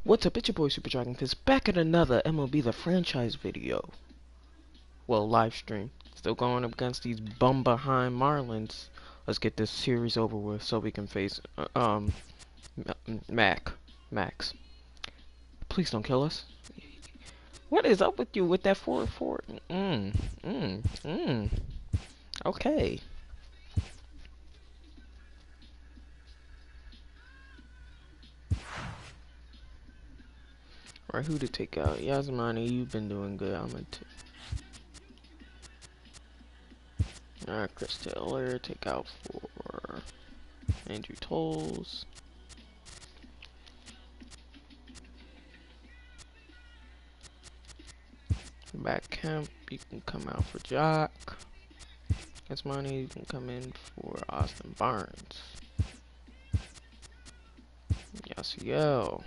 What's up, it's your boy Super Dragon Fist back at another MLB The Franchise video. Well, live stream. Still going up against these bum behind Marlins. Let's get this series over with so we can face Max. Please don't kill us. What is up with you with that 4-4? Okay. Alright, who to take out? Yasmani, you've been doing good. I'm gonna alright, Chris Taylor, take out for Andrew Tolles. Back Kemp, you can come out for Jock. Yasmani, you can come in for Austin Barnes. Yasiel.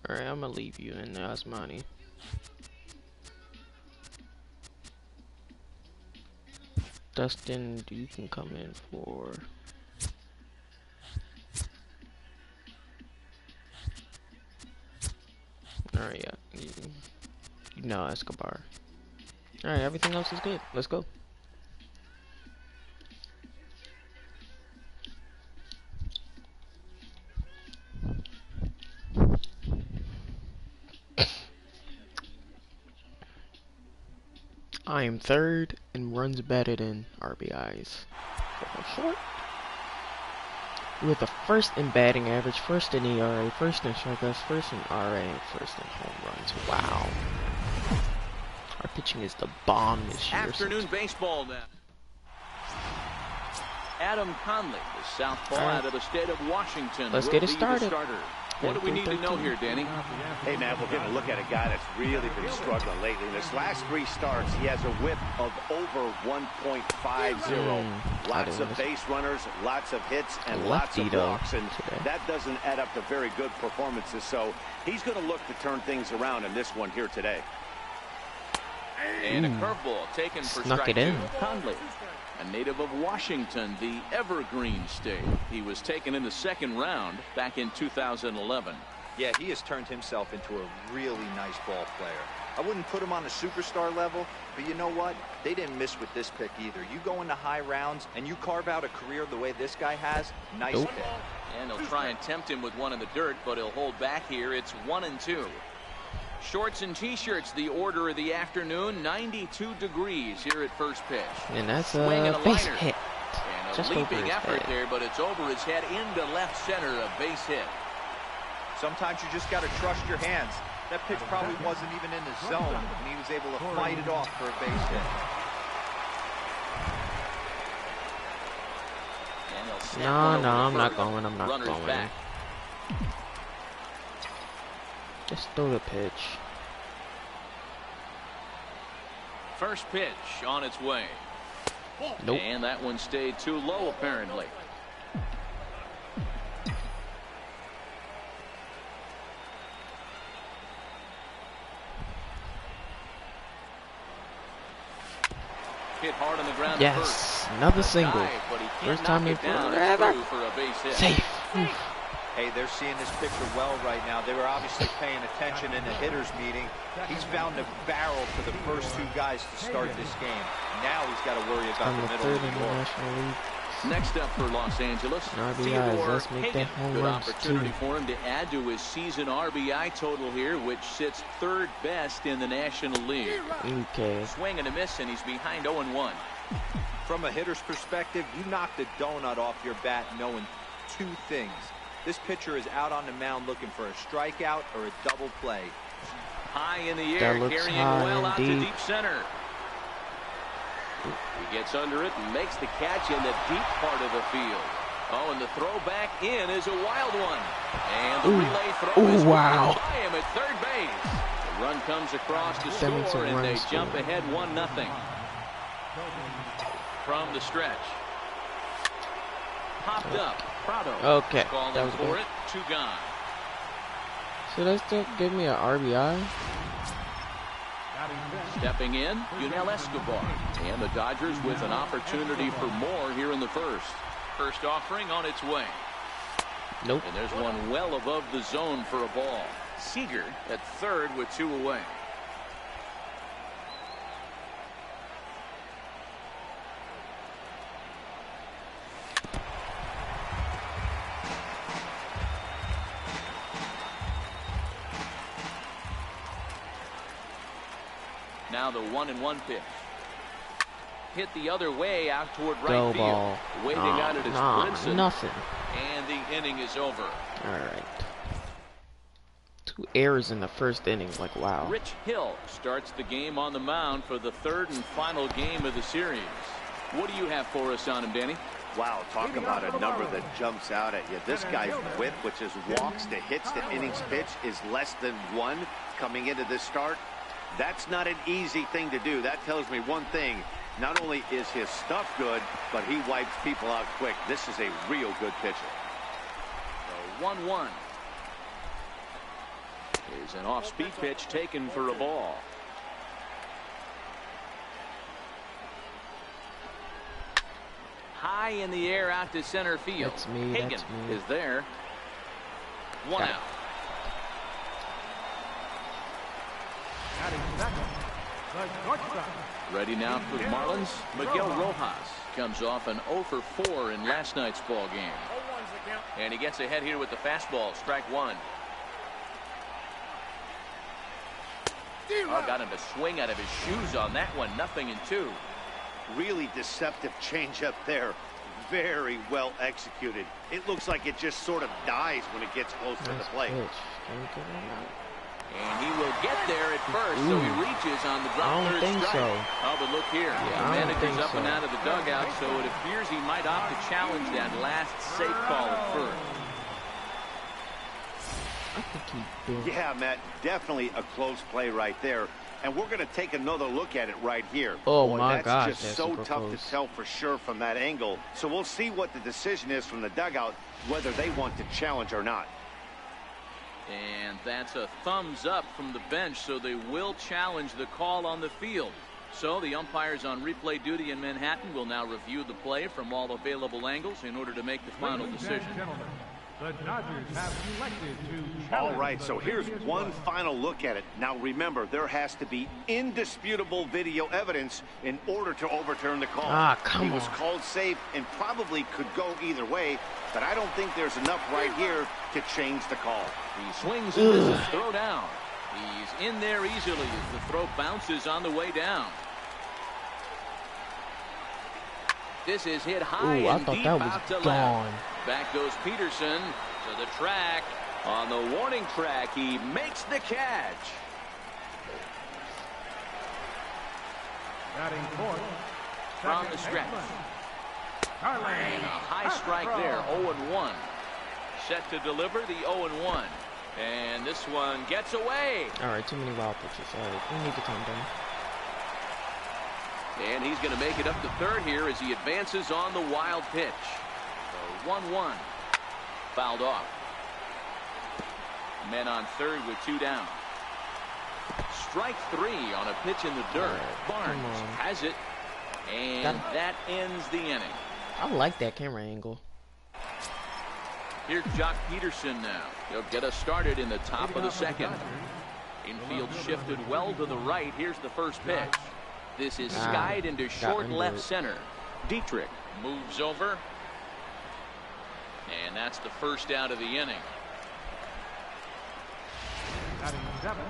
Alright, I'm gonna leave you in there, Asmani. Dustin, you can come in for... Alright, yeah. You know Escobar. Alright, everything else is good. Let's go. I am third in runs batted in RBIs. Short. We're the first in batting average, first in ERA, first in strikeouts, first in RA, first in home runs. Wow. Our pitching is the bomb this year. Afternoon baseball now. Adam Conley, the southpaw out of the state of Washington. Let's get it started. What do we need to know here, Danny? Hey, man, we're getting a look at a guy that's really been struggling lately. In his last 3 starts, he has a whip of over 1.50. Lots of base runners, lots of hits, and lots of walks. And that doesn't add up to very good performances. So he's going to look to turn things around in this one here today. And a curveball taken for Snuck it in. Conley, a native of Washington, the Evergreen State. He was taken in the 2nd round back in 2011. Yeah, he has turned himself into a really nice ball player. I wouldn't put him on the superstar level, but you know what? They didn't miss with this pick either. You go into high rounds and you carve out a career the way this guy has, nice pick. And they'll try and tempt him with one in the dirt, but he'll hold back here. It's 1-2. Shorts and t-shirts, the order of the afternoon. 92 degrees here at first pitch. And that's a base hit. And a leaping effort there, but it's over his head into left center, a base hit. Sometimes you just got to trust your hands. That pitch probably wasn't even in the zone, and he was able to fight it off for a base hit. No, I'm not going. I'm not going. Back. Just throw the pitch. First pitch on its way. Nope. And that one stayed too low, apparently. Hit hard on the ground. Yes, another single. First time in forever. Safe. Hey, they're seeing this pitcher well right now. They were obviously paying attention in the hitters meeting. He's found a barrel for the first 2 guys to start this game. Now he's got to worry about the middle of the order. Next up for Los Angeles, RBIs. Let's make that home good runs opportunity too. for him to add to his season RBI total here, which sits 3rd best in the National League. Okay. Swing and a miss, and he's behind 0-1. From a hitter's perspective, you knock the donut off your bat knowing 2 things. This pitcher is out on the mound looking for a strikeout or a double play. High in the air, carrying well out to deep center. He gets under it and makes the catch in the deep part of the field. Oh, and the throw back in is a wild one. And the relay throw is by him at third base. The run comes across the score, and they jump ahead 1-0. From the stretch. Popped up. Prado. Okay. That was for it. 2 gone. So that still give me an RBI? Stepping in, Yunel Escobar. And the Dodgers with an opportunity for more here in the first. First offering on its way. Nope. And there's one well above the zone for a ball. Seager at third with 2 away. Now the 1-1 pitch. Hit the other way out toward right Go field. ball. Waiting on it is Brinson. Nothing. And the inning is over. Alright. 2 errors in the first inning. Like, wow. Rich Hill starts the game on the mound for the 3rd and final game of the series. What do you have for us on him, Danny? Wow, talk about a number that jumps out at you. This guy's whip, which is walks to hits to innings pitch, is less than 1 coming into this start. That's not an easy thing to do. That tells me one thing. Not only is his stuff good, but he wipes people out quick. This is a real good pitcher. The 1-1. Is an off-speed pitch taken for a ball. High in the air out to center field. That's me. Hagan That's me. is there. 1 out. Ready now for the Marlins. Miguel Rojas comes off an 0 for 4 in last night's ball game. And he gets ahead here with the fastball. Strike 1. Oh, got him to swing out of his shoes on that one. 0-2. Really deceptive changeup there. Very well executed. It looks like it just sort of dies when it gets close to the plate. And he will get there at first, so he reaches on the drop third strike. So. Oh, but look here. The manager's up and out of the dugout, so it appears he might opt to challenge that last safe call at first. I think he did. Yeah, Matt, definitely a close play right there. And we're going to take another look at it right here. Oh, boy, my that's gosh, just that's so super tough close. to tell for sure from that angle. So we'll see what the decision is from the dugout, whether they want to challenge or not. And that's a thumbs up from the bench, so they will challenge the call on the field. So the umpires on replay duty in Manhattan will now review the play from all available angles in order to make the final decision. The Dodgers have elected to challenge. All right, so here's one final look at it. Now remember, there has to be indisputable video evidence in order to overturn the call. Ah, come on. He was called safe and probably could go either way, but I don't think there's enough right here to change the call. He swings and misses, throw down. He's in there easily as the throw bounces on the way down. This is hit high and deep out to left. Back goes Peterson to the track. On the warning track, he makes the catch. Batting fourth, From the stretch. And a high strike there, 0-1. Set to deliver the 0-1. And this one gets away. All right, too many wild pitches. All right, we need to calm down. And he's going to make it up to third here as he advances on the wild pitch. So 1-1. Fouled off. Men on third with 2 down. Strike 3 on a pitch in the dirt. Right, Barnes has it. And that ends the inning. I like that camera angle. Here's Jock Peterson now. He'll get us started in the top of the second. Infield shifted well to the right. Here's the first pitch. This is skied into short left center. Dietrich moves over. And that's the first out of the inning. batting seventh,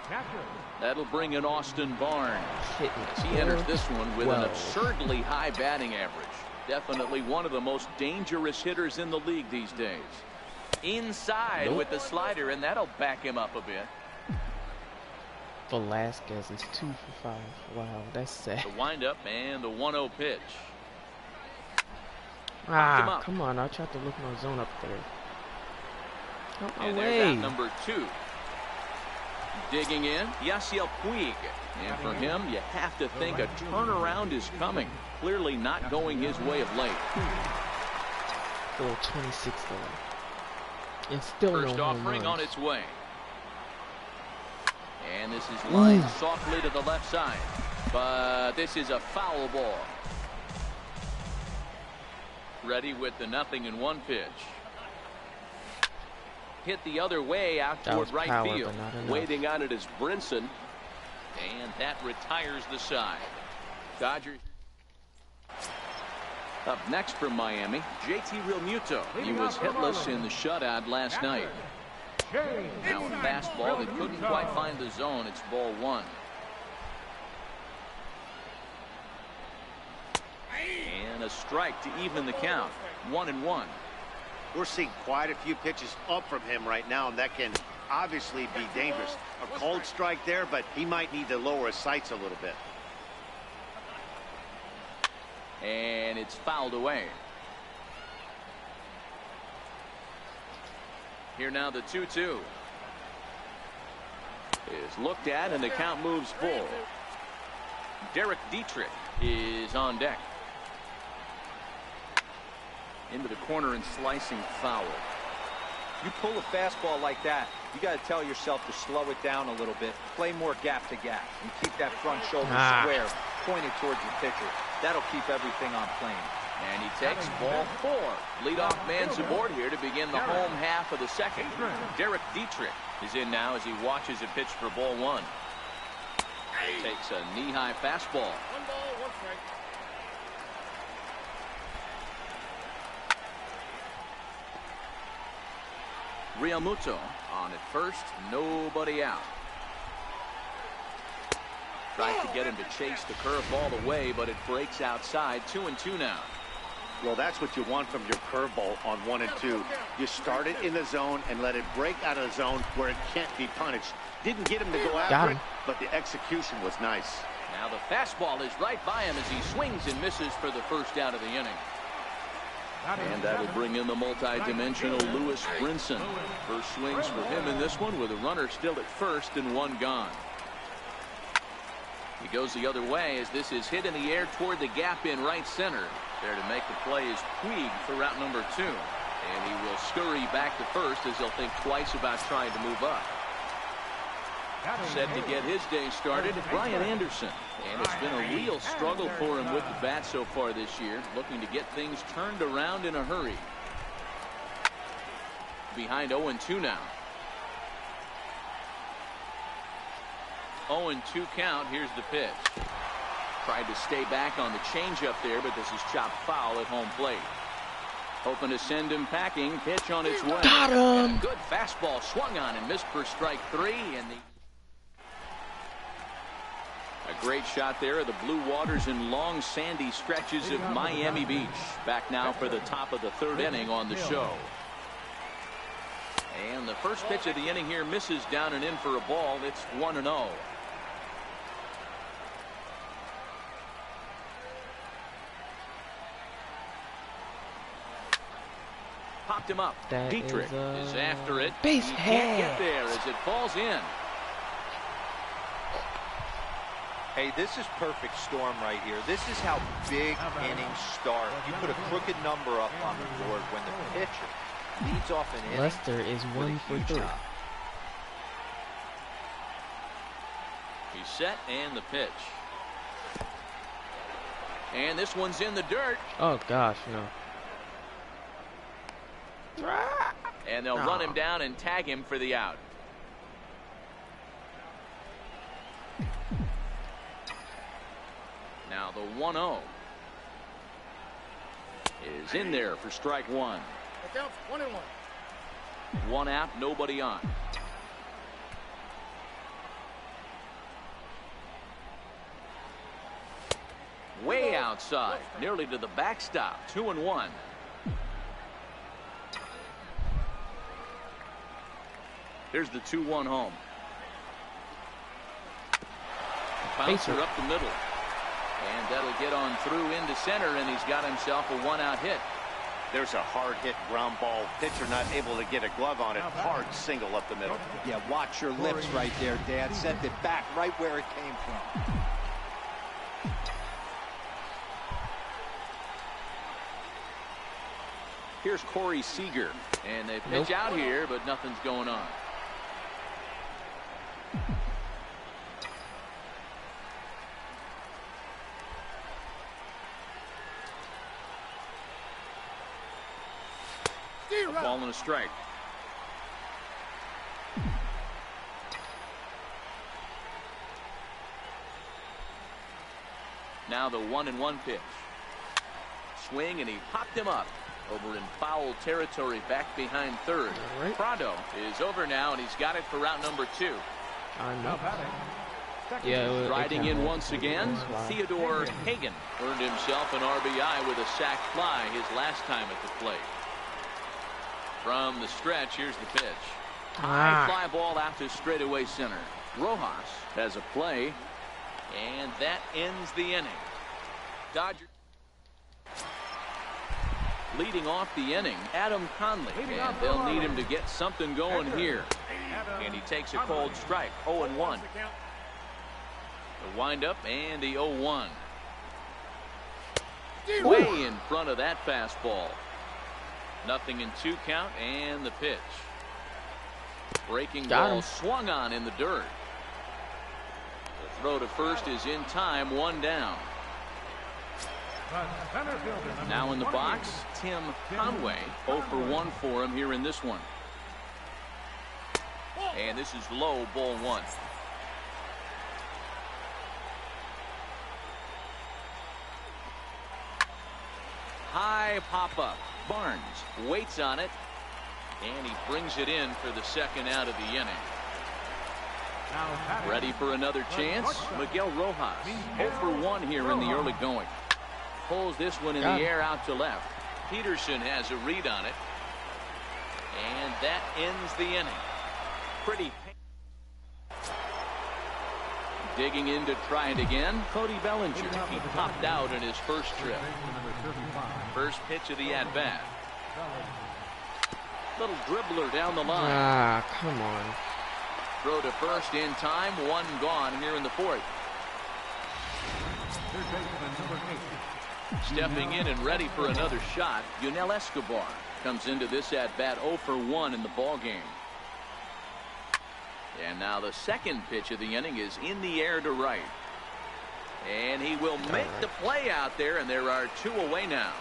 catcher. That'll bring in Austin Barnes. As he enters this one with an absurdly high batting average. Definitely one of the most dangerous hitters in the league these days. Inside with the slider, and that'll back him up a bit. Velasquez is 2 for 5. Wow, that's sad. The windup and the 1-0 pitch. Ah, come on. I tried to look my zone up there. And there's out number 2. Digging in, Yasiel Puig. And for him, you have to think a turnaround is coming. Clearly not going his way of late. Oh, 26 though. And still First no home offering runs. on its way. And this is lined softly to the left side. But this is a foul ball. Ready with the 0-1 pitch. Hit the other way out toward right power, field. Waiting on it is Brinson. And that retires the side. Dodgers. Up next from Miami, JT Realmuto. He was hitless in the shutout last night. Now a fastball that couldn't quite find the zone. It's ball one. And a strike to even the count. 1-1. We're seeing quite a few pitches up from him right now, and that can obviously be dangerous. A cold strike there, but he might need to lower his sights a little bit. And it's fouled away. Here now the 2-2 is looked at, and the count moves full. Derek Dietrich is on deck. Into the corner and slicing foul. You pull a fastball like that, you got to tell yourself to slow it down a little bit, play more gap to gap, and keep that front shoulder square, pointed towards your pitcher. That'll keep everything on plane. And he takes ball four. Leadoff man's aboard here to begin the home half of the second. Derek Dietrich is in now as he watches it pitch for ball one. Takes a knee-high fastball. 1 ball, 1 strike. Realmuto on at first, nobody out. Tries to get him to chase the curveball away, but it breaks outside. 2-2 now. Well, that's what you want from your curveball on 1 and 2. You start it in the zone and let it break out of the zone where it can't be punished. Didn't get him to go after it, but the execution was nice. Now the fastball is right by him as he swings and misses for the first out of the inning. And that'll bring in the multi-dimensional Lewis Brinson. First swings for him in this one with a runner still at first and one gone. He goes the other way as this is hit in the air toward the gap in right center. There to make the play is Puig for route number 2. And he will scurry back to first as he'll think twice about trying to move up. Set to get his day started, Brian Anderson. And it's been a real struggle for him with the bat so far this year, looking to get things turned around in a hurry. Behind 0-2 now. 0-2 count. Here's the pitch. Tried to stay back on the changeup there, but this is chopped foul at home plate. Hoping to send him packing. Pitch on its way. Got him. Good fastball swung on and missed for strike 3. And a great shot there of the blue waters and long sandy stretches of Miami Beach. Back now for the top of the 3rd inning on the show. And the first pitch of the inning here misses down and in for a ball. It's 1-0. Popped him up. Dietrich is after it. Base he hit. Can't get there as it falls in. Hey, this is perfect storm right here. This is how big innings start. You put a crooked number up on the board when the pitcher leads off an inning. Lester is 1 for 3. He's set and the pitch. And this one's in the dirt. Oh gosh, no. And they'll run him down and tag him for the out. Now the 1-0 is in there for strike 1. The count's 1-1. 1 out, nobody on. Way outside, nearly to the backstop. 2-1. Here's the 2-1 home. Bouncer up the middle. And that'll get on through into center, and he's got himself a 1-out hit. There's a hard hit ground ball. Pitcher not able to get a glove on it. Hard single up the middle. Yeah, watch your lips right there, Dad. Sent it back right where it came from. Here's Corey Seager, and they pitch out here, but nothing's going on. A ball and a strike. Now the 1-1 pitch. Swing, and he popped him up over in foul territory back behind third. Right. Prado is over now, and he's got it for route number 2. Yeah, Riding in once again, Theodore Hagan earned himself an RBI with a sac fly his last time at the plate. From the stretch, here's the pitch. High fly ball out to straightaway center. Rojas has a play, and that ends the inning. Dodgers leading off the inning, Adam Conley, and they'll need him to get something going here. And he takes a cold strike, 0-1. The windup and the 0-1. Way in front of that fastball. 0-2 count, and the pitch. Breaking ball swung on in the dirt. The throw to first is in time, 1 down. Now in the box, Tim Conway. 0 for 1 for him here in this one. And this is low, ball 1. High pop-up. Barnes waits on it, and he brings it in for the second out of the inning. Ready for another chance? Miguel Rojas. 0 for 1 here in the early going. Pulls this one in the air out to left. Peterson has a read on it, and that ends the inning. Pretty. Digging in to try it again, Cody Bellinger. He popped out in his first trip. First pitch of the at-bat. Little dribbler down the line. Come on. Throw to first in time, 1 gone here in the 4th. Stepping in and ready for another shot, Yunel Escobar comes into this at-bat 0 for 1 in the ballgame. And now the second pitch of the inning is in the air to right. And he will make the play out there, and there are 2 away now.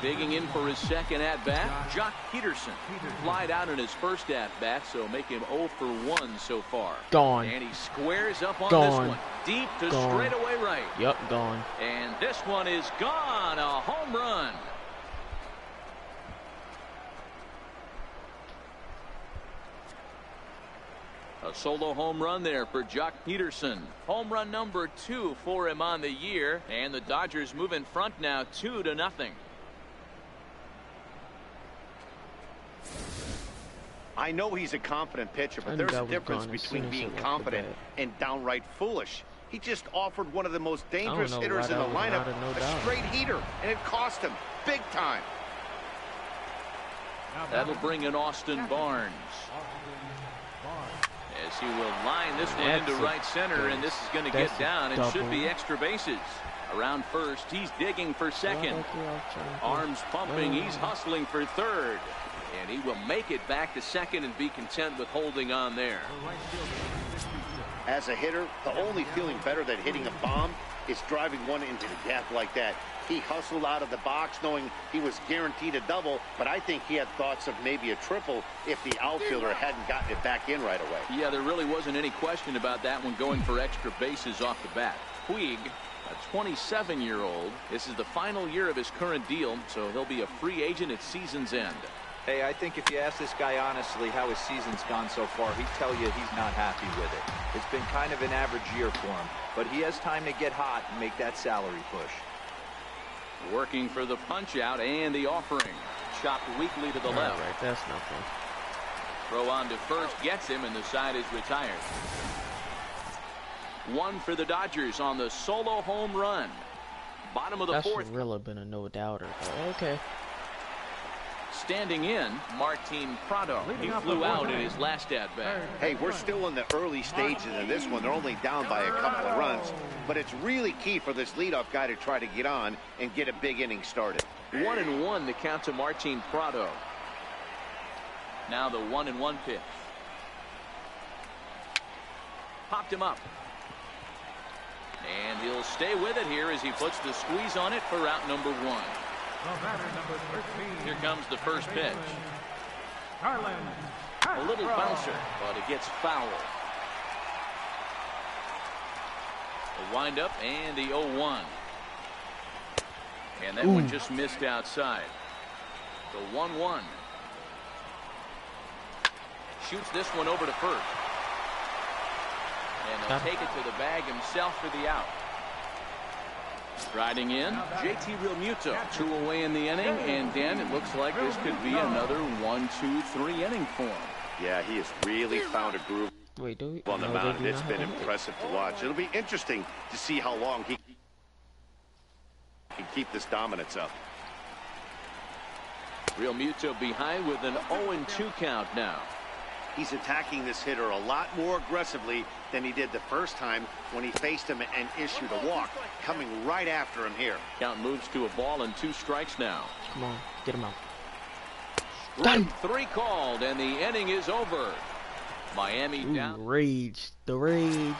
Digging in for his second at-bat, Jock Peterson. Flied out in his first at-bat, so make him 0 for 1 so far. Gone. And he squares up on this one. Deep to straightaway right. Yep, gone. And this one is gone. A home run. A solo home run there for Jock Peterson. Home run number 2 for him on the year. And the Dodgers move in front now 2-0. I know he's a confident pitcher, but there's a difference between being confident and downright foolish. He just offered one of the most dangerous hitters in the lineup a straight heater, and it cost him big time. That'll bring in Austin Barnes. As he will line this one into right center, and this is going to get down and should be extra bases. Around first, he's digging for second. Arms pumping, he's hustling for third. And he will make it back to second and be content with holding on there. As a hitter, the only feeling better than hitting a bomb is driving one into the gap like that. He hustled out of the box knowing he was guaranteed a double, but I think he had thoughts of maybe a triple if the outfielder hadn't gotten it back in right away. Yeah, there really wasn't any question about that one, going for extra bases off the bat. Puig, a 27-year-old. This is the final year of his current deal, so he'll be a free agent at season's end. Hey, I think if you ask this guy honestly how his season's gone so far, he'd tell you he's not happy with it. It's been kind of an average year for him, but he has time to get hot and make that salary push. Working for the punch out and the offering. Chopped weakly to the left. Right, that's nothing. Throw on to first gets him, and the side is retired. 1 for the Dodgers on the solo home run. Bottom of the 4th. That should really been a no-doubter, but okay. Standing in, Martin Prado. He flew out in his last at-bat. Hey, we're still in the early stages of this one. They're only down by a couple of runs, but it's really key for this leadoff guy to try to get on and get a big inning started. 1-1 the count to Martin Prado. Now the 1-1 pitch. Popped him up. And he'll stay with it here as he puts the squeeze on it for route number 1. The batter, number 13. Here comes the first pitch. A little bouncer, but it gets foul. The windup and the 0-1. And that one just missed outside. The 1-1. Shoots this one over to first. And he'll take it to the bag himself for the out. Riding in, JT Realmuto. 2 away in the inning, and Dan, it looks like this could be another 1-2-3 inning for him. Yeah, he has really found a groove on the mound, and it's been impressive. impressive to watch. It'll be interesting to see how long he can keep this dominance up. Realmuto behind with an 0-2 count now. He's attacking this hitter a lot more aggressively than he did the first time when he faced him and issued a walk. Coming right after him here. Count moves to a ball and 2 strikes now. Come on, get him out. Strike 3 called, and the inning is over. Miami down. Rage, the rage.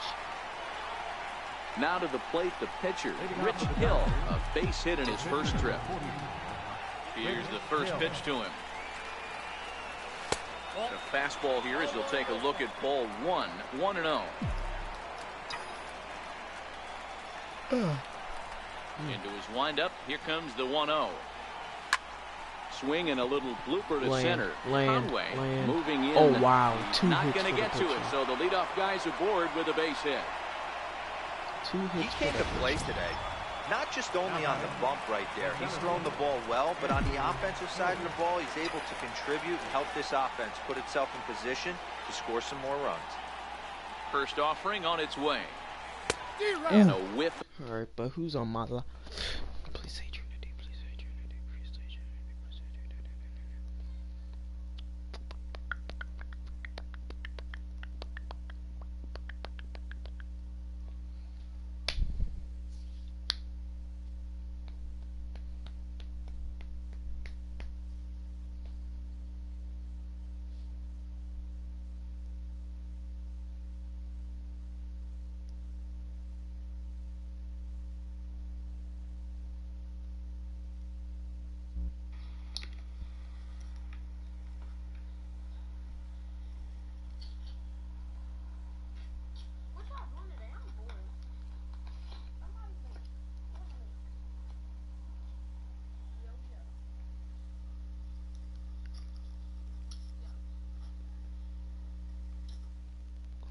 Now to the plate, the pitcher, Rich Hill, a base hit in his first trip. Here's the first pitch to him. The fastball here as he'll take a look at ball 1, 1-0. Into his windup, here comes the 1-0. Swing and a little blooper to center. Conway moving in. Oh wow, He's 2 not hits going to for get the to pitcher. it, so the leadoff guy's aboard with a base hit. 2 He hits came for to the play pitcher. today. Not just only on the bump right there. He's thrown the ball well, but on the offensive side of the ball, he's able to contribute and help this offense put itself in position to score some more runs. First offering on its way. And a whiff. Alright, but who's on my line? Please say Trinity, please say Trinity, please say Trinity, please say Trinity.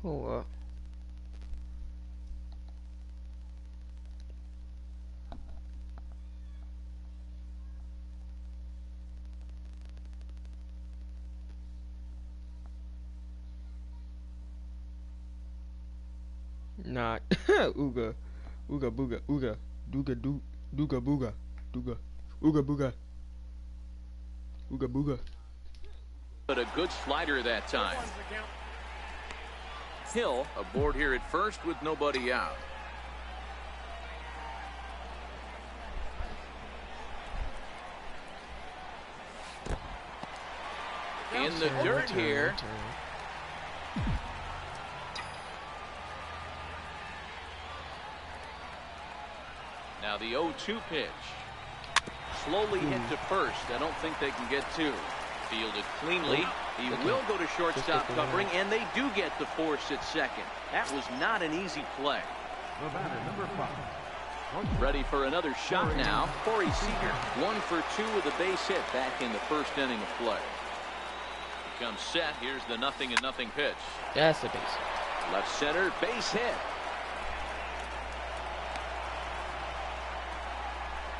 Hold up. Not Ooga. Ooga booga ooga. Dooga doo dooga booga. Dooga. Ooga booga. Ooga booga. But a good slider that time. Hill aboard here at first with nobody out. In the dirt here. Now the 0-2 pitch. Slowly hit to first. I don't think they can get 2. Fielded cleanly. He will go to shortstop covering, and they do get the force at second. That was not an easy play. The batter, number 5. Ready for another shot now. Corey Seager, 1 for 2 with a base hit back in the first inning of play. He comes set. Here's the 0-0 pitch. That's a base. Left center, base hit.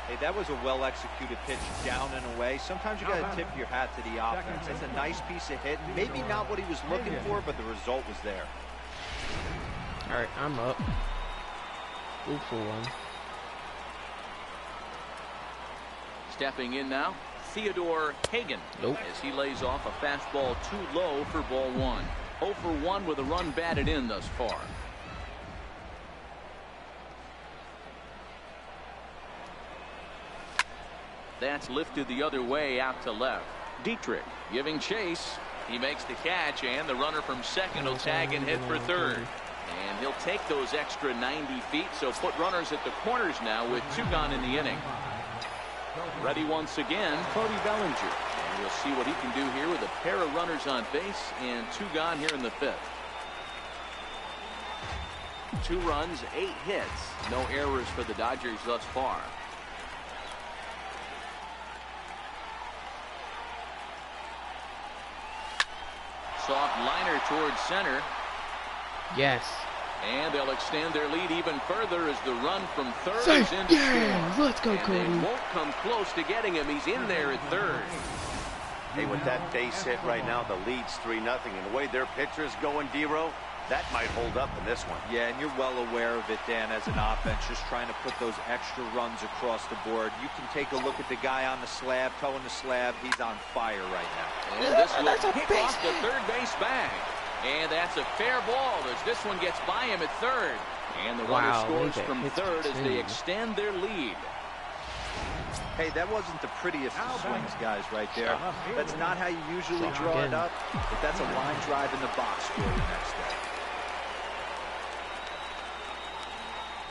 Hey, that was a well-executed pitch down and away. Sometimes you got to tip your hat to the offense. It's a nice piece of hit. Maybe not what he was looking for, but the result was there. All right, I'm up. 0 for 1. Stepping in now, Theodore Hagan. Nope. As he lays off a fastball too low for ball 1. 0 for 1 with a run batted in thus far. That's lifted the other way out to left. Dietrich giving chase. He makes the catch, and the runner from second will tag and hit for third. And he'll take those extra 90 feet, so put runners at the corners now with 2 gone in the inning. Ready once again, Cody Bellinger. And we'll see what he can do here with a pair of runners on base and 2 gone here in the 5th. 2 runs, 8 hits. No errors for the Dodgers thus far. Soft liner towards center. Yes. And they'll extend their lead even further as the run from third Safe. is in to Yeah, score. let's go, and Cody. they won't come close to getting him. He's in there at third. Hey, with that base hit right now, the lead's 3-0. And the way their pitcher's going, D-Row, that might hold up in this one. Yeah, and you're well aware of it, Dan, as an offense, just trying to put those extra runs across the board. You can take a look at the guy on the slab, toeing the slab. He's on fire right now. And this will That's a kick base off the hit. third base bag. And that's a fair ball as this one gets by him at third. And the runner Wow, scores look at from hits third as they continue. extend their lead. Hey, that wasn't the prettiest of swings, guys, right there. That's not how you usually Strong draw it again. up, but that's a line drive in the box for you next day.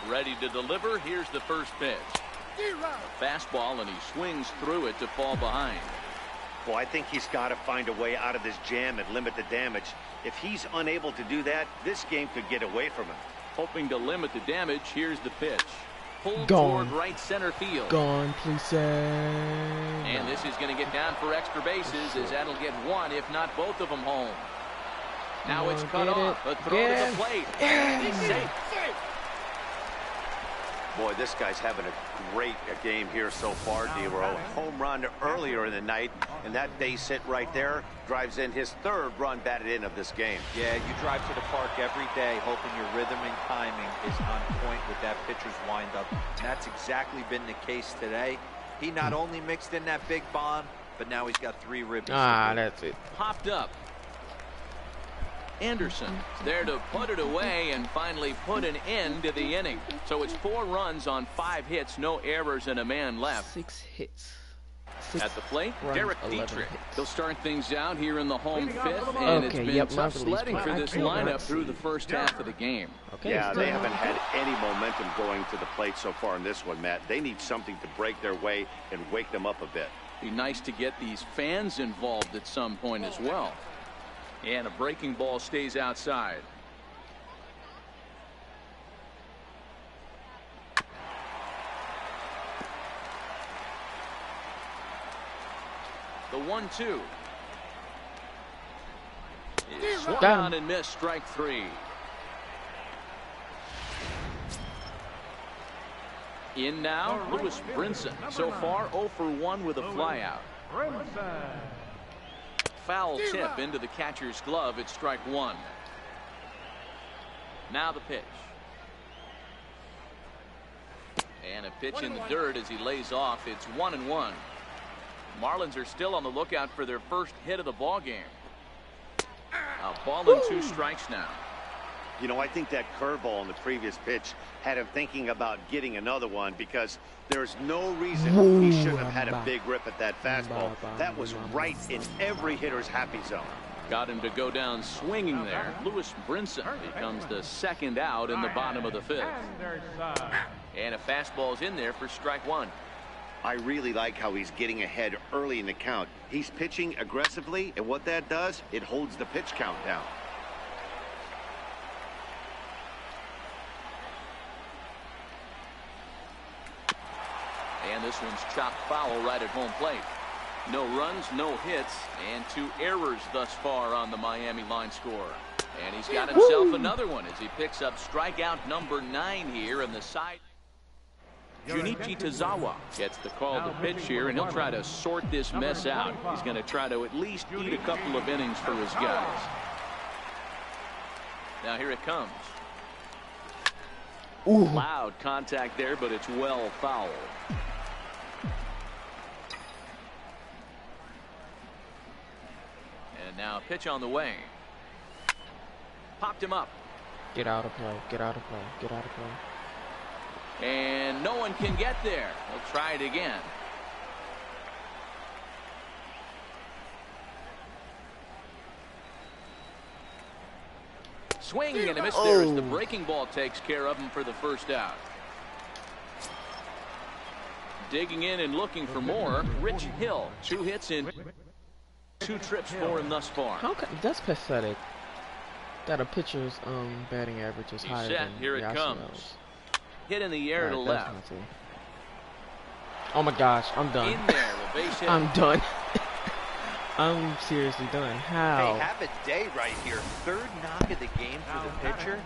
Ready to deliver. Here's the first pitch. Fastball, and he swings through it to fall behind. Well, I think he's got to find a way out of this jam and limit the damage. If he's unable to do that, this game could get away from him. Hoping to limit the damage, here's the pitch. Pulled Gone. toward right center field. Gone, please say. And this is going to get down for extra bases as that'll get one, if not both of them home. Now it's cut Get off. it. A throw to Get the plate. Yeah. He's safe. Boy, this guy's having a great game here so far, D-Row. Home run earlier in the night, and that base hit right there drives in his 3rd run batted in of this game. Yeah, you drive to the park every day hoping your rhythm and timing is on point with that pitcher's windup. And that's exactly been the case today. He not only mixed in that big bomb, but now he's got 3 ribbies. Ah, that's it. Popped up. Anderson there to put it away and finally put an end to the inning. So it's 4 runs on 5 hits, no errors, and a man left. 6 hits. 6 At the plate, runs, Derek 11 Dietrich. hits. They'll start things out here in the home 5th, and it's Okay, been yep, tough my release sledding point. for I this cannot lineup through see. the first half of the game. Okay, Yeah, still they have haven't had any momentum going to the plate so far in this one, Matt. They need something to break their way and wake them up a bit. Be nice to get these fans involved at some point as well. And a breaking ball stays outside. The 1-2. Swung Got him. on and missed, strike 3. In now, Lewis Brinson. So far, 0 for 1 with a flyout. Foul tip into the catcher's glove. It's strike 1. Now the pitch. And a pitch in the dirt as he lays off. It's 1-1. Marlins are still on the lookout for their first hit of the ball game. A ball and 2 strikes now. You know, I think that curveball in the previous pitch had him thinking about getting another one because there's no reason he shouldn't have had a big rip at that fastball. That was right in every hitter's happy zone. Got him to go down swinging there. Lewis Brinson becomes the 2nd out in the bottom of the 5th. And a fastball's in there for strike 1. I really like how he's getting ahead early in the count. He's pitching aggressively, and what that does, it holds the pitch count down. And this one's chopped foul right at home plate. No runs, no hits, and 2 errors thus far on the Miami line score. And he's got himself another one as he picks up strikeout number 9 here in the side. Junichi Tazawa gets the call to pitch here, and he'll try to sort this mess out. He's going to try to at least eat a couple of innings for his guys. Now here it comes. Ooh. Loud contact there, but it's well fouled. And now a pitch on the way. Popped him up. Get out of play. Get out of play. Get out of play. And no one can get there. He'll try it again. Swing and a miss there as the breaking ball takes care of him for the first out. Digging in and looking for more, Rich Hill. 2 hits in 2 trips for him thus far. That's pathetic. That a pitcher's batting average is higher than Here it comes. Yasuo's. Hit in the air to left. Oh my gosh, I'm done. In there, a base hit. I'm done. I'm seriously done. How? Hey, have a day right here. 3rd knock of the game for the pitcher.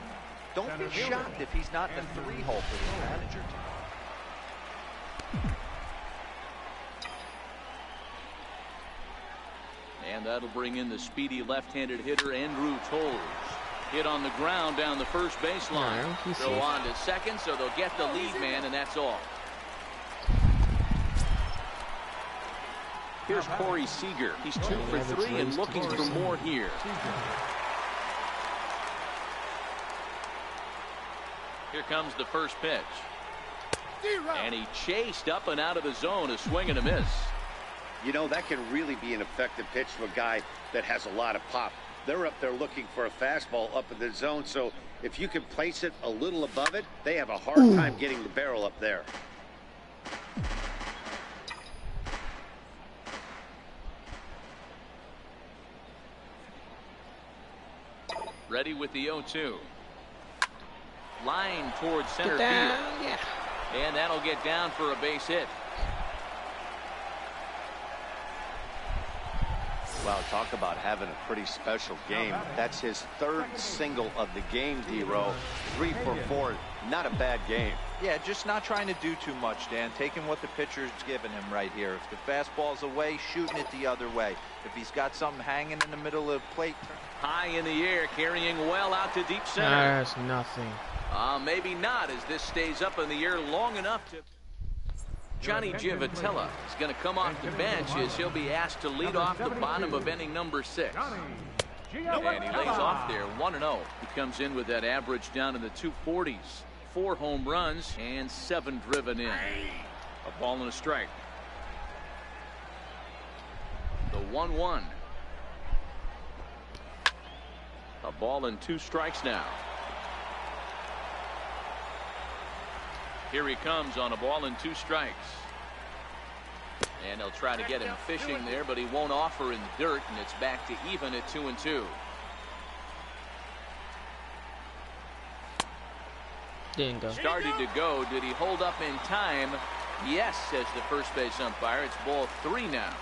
Don't be shocked if he's not in the 3-hole for the manager tonight. And that'll bring in the speedy left-handed hitter Andrew Toles. Hit on the ground down the first baseline. Go on to second, so they'll get the lead man, and that's all. Here's Corey Seager. He's 2 for 3 and looking for more here. Here comes the first pitch. And he chased up and out of the zone, a swing and a miss. You know, that can really be an effective pitch to a guy that has a lot of pop. They're up there looking for a fastball up in the zone, so if you can place it a little above it, they have a hard time getting the barrel up there. Ready with the 0-2. Line towards center field. Yeah. And that'll get down for a base hit. Well, talk about having a pretty special game. That's his 3rd single of the game, D-Row. 3 for 4. Not a bad game. Yeah, just not trying to do too much, Dan. Taking what the pitcher's giving him right here. If the fastball's away, shooting it the other way. If he's got something hanging in the middle of the plate. High in the air, carrying well out to deep center. That's nothing. Maybe not, as this stays up in the air long enough to... Johnny Giavotella is going to come off the bench as he'll be asked to lead off the bottom of inning number 6. And he lays off there 1-0. He comes in with that average down in the 240s. 4 home runs and 7 driven in. A ball and a strike. The 1-1. A ball and 2 strikes now. Here he comes on a ball and 2 strikes. And they'll try to get him fishing there, but he won't offer in the dirt, and it's back to even at 2-2. Didn't go. Started to go. Did he hold up in time? Yes, says the first base umpire. It's ball 3 now.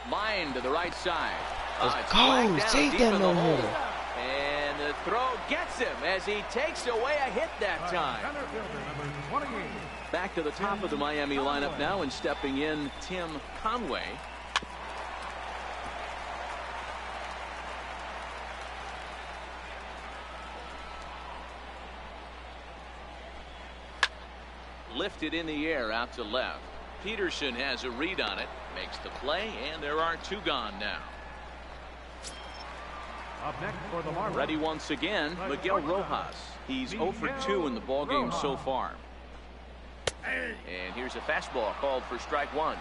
Line to the right side. Let's go. Take that no-hitter. And the throw gets him as he takes away a hit that time. Back to the top of the Miami lineup now, and stepping in Tim Conway. Lifted in the air out to left. Peterson has a read on it, makes the play, and there are 2 gone now. Up next for the Marlins. Ready once again, Miguel Rojas. He's 0 for 2 in the ballgame so far. And here's a fastball called for strike 1.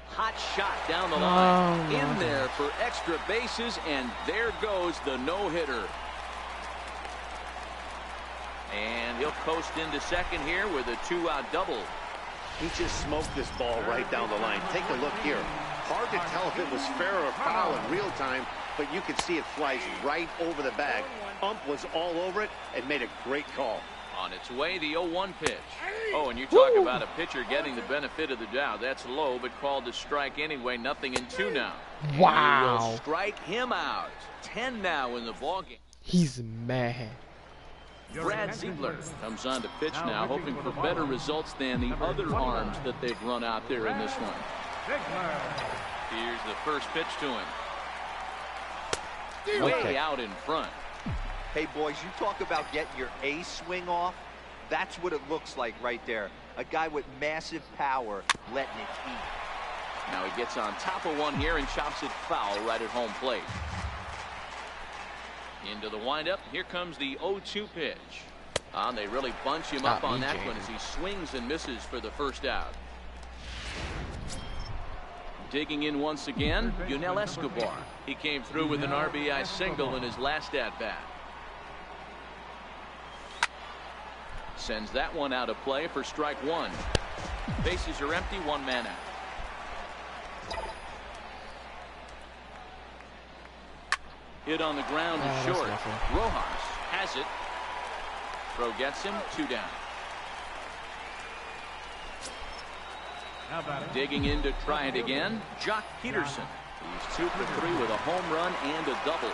Hot shot down the line. In there for extra bases, and there goes the no-hitter. And he'll coast into second here with a 2-out double. He just smoked this ball right down the line. Take a look here. Hard to tell if it was fair or foul in real time, but you can see it flies right over the bag. Ump was all over it and made a great call. On its way, the 0-1 pitch. Oh, and you talk about a pitcher getting the benefit of the doubt. That's low, but called to strike anyway. 0-2 now. Wow. And he will strike him out. 10 now in the ballgame. He's mad. Brad Ziegler comes on to pitch now, hoping for better results than the other arms that they've run out there in this one. Here's the first pitch to him. Way out in front. Hey, boys, you talk about getting your A swing off. That's what it looks like right there. A guy with massive power letting it eat. Now he gets on top of one here and chops it foul right at home plate. Into the windup. Here comes the 0-2 pitch. They really bunch him up on that one as he swings and misses for the first out. Digging in once again, Yunel Escobar. He came through with an RBI single in his last at-bat. Sends that one out of play for strike one. Bases are empty, one man out. Hit on the ground is short. Rojas has it. Throw gets him, 2 down. Digging in to try it again, Jock Peterson. He's 2 for 3 with a home run and a double.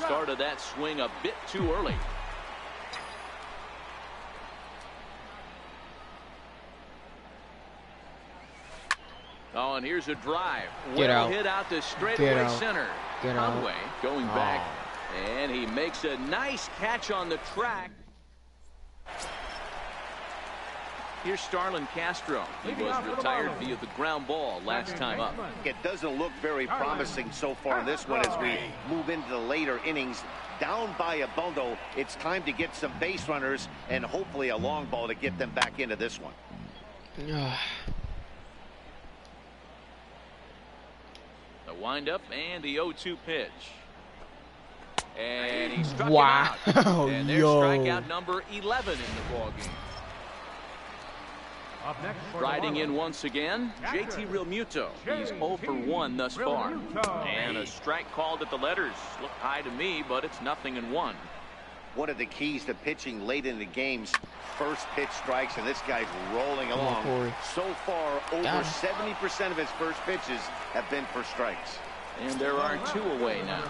Started that swing a bit too early. Oh, and here's a drive. Well hit out to straightaway center. Conway going back, and he makes a nice catch on the track. Here's Starlin Castro. He was retired via the ground ball last time up. It doesn't look very promising so far in this one as we move into the later innings. Down by a bundle, it's time to get some base runners and hopefully a long ball to get them back into this one. The windup and the 0-2 pitch. And he struck him out. And there's strikeout number 11 in the ballgame. Riding in once again, JT Realmuto. He's 0 for 1 thus far. And a strike called at the letters. Looked high to me, but it's 0-1. One of the keys to pitching late in the games, first pitch strikes, and this guy's rolling along. So far, over 70% of his first pitches have been for strikes. And there are 2 away now.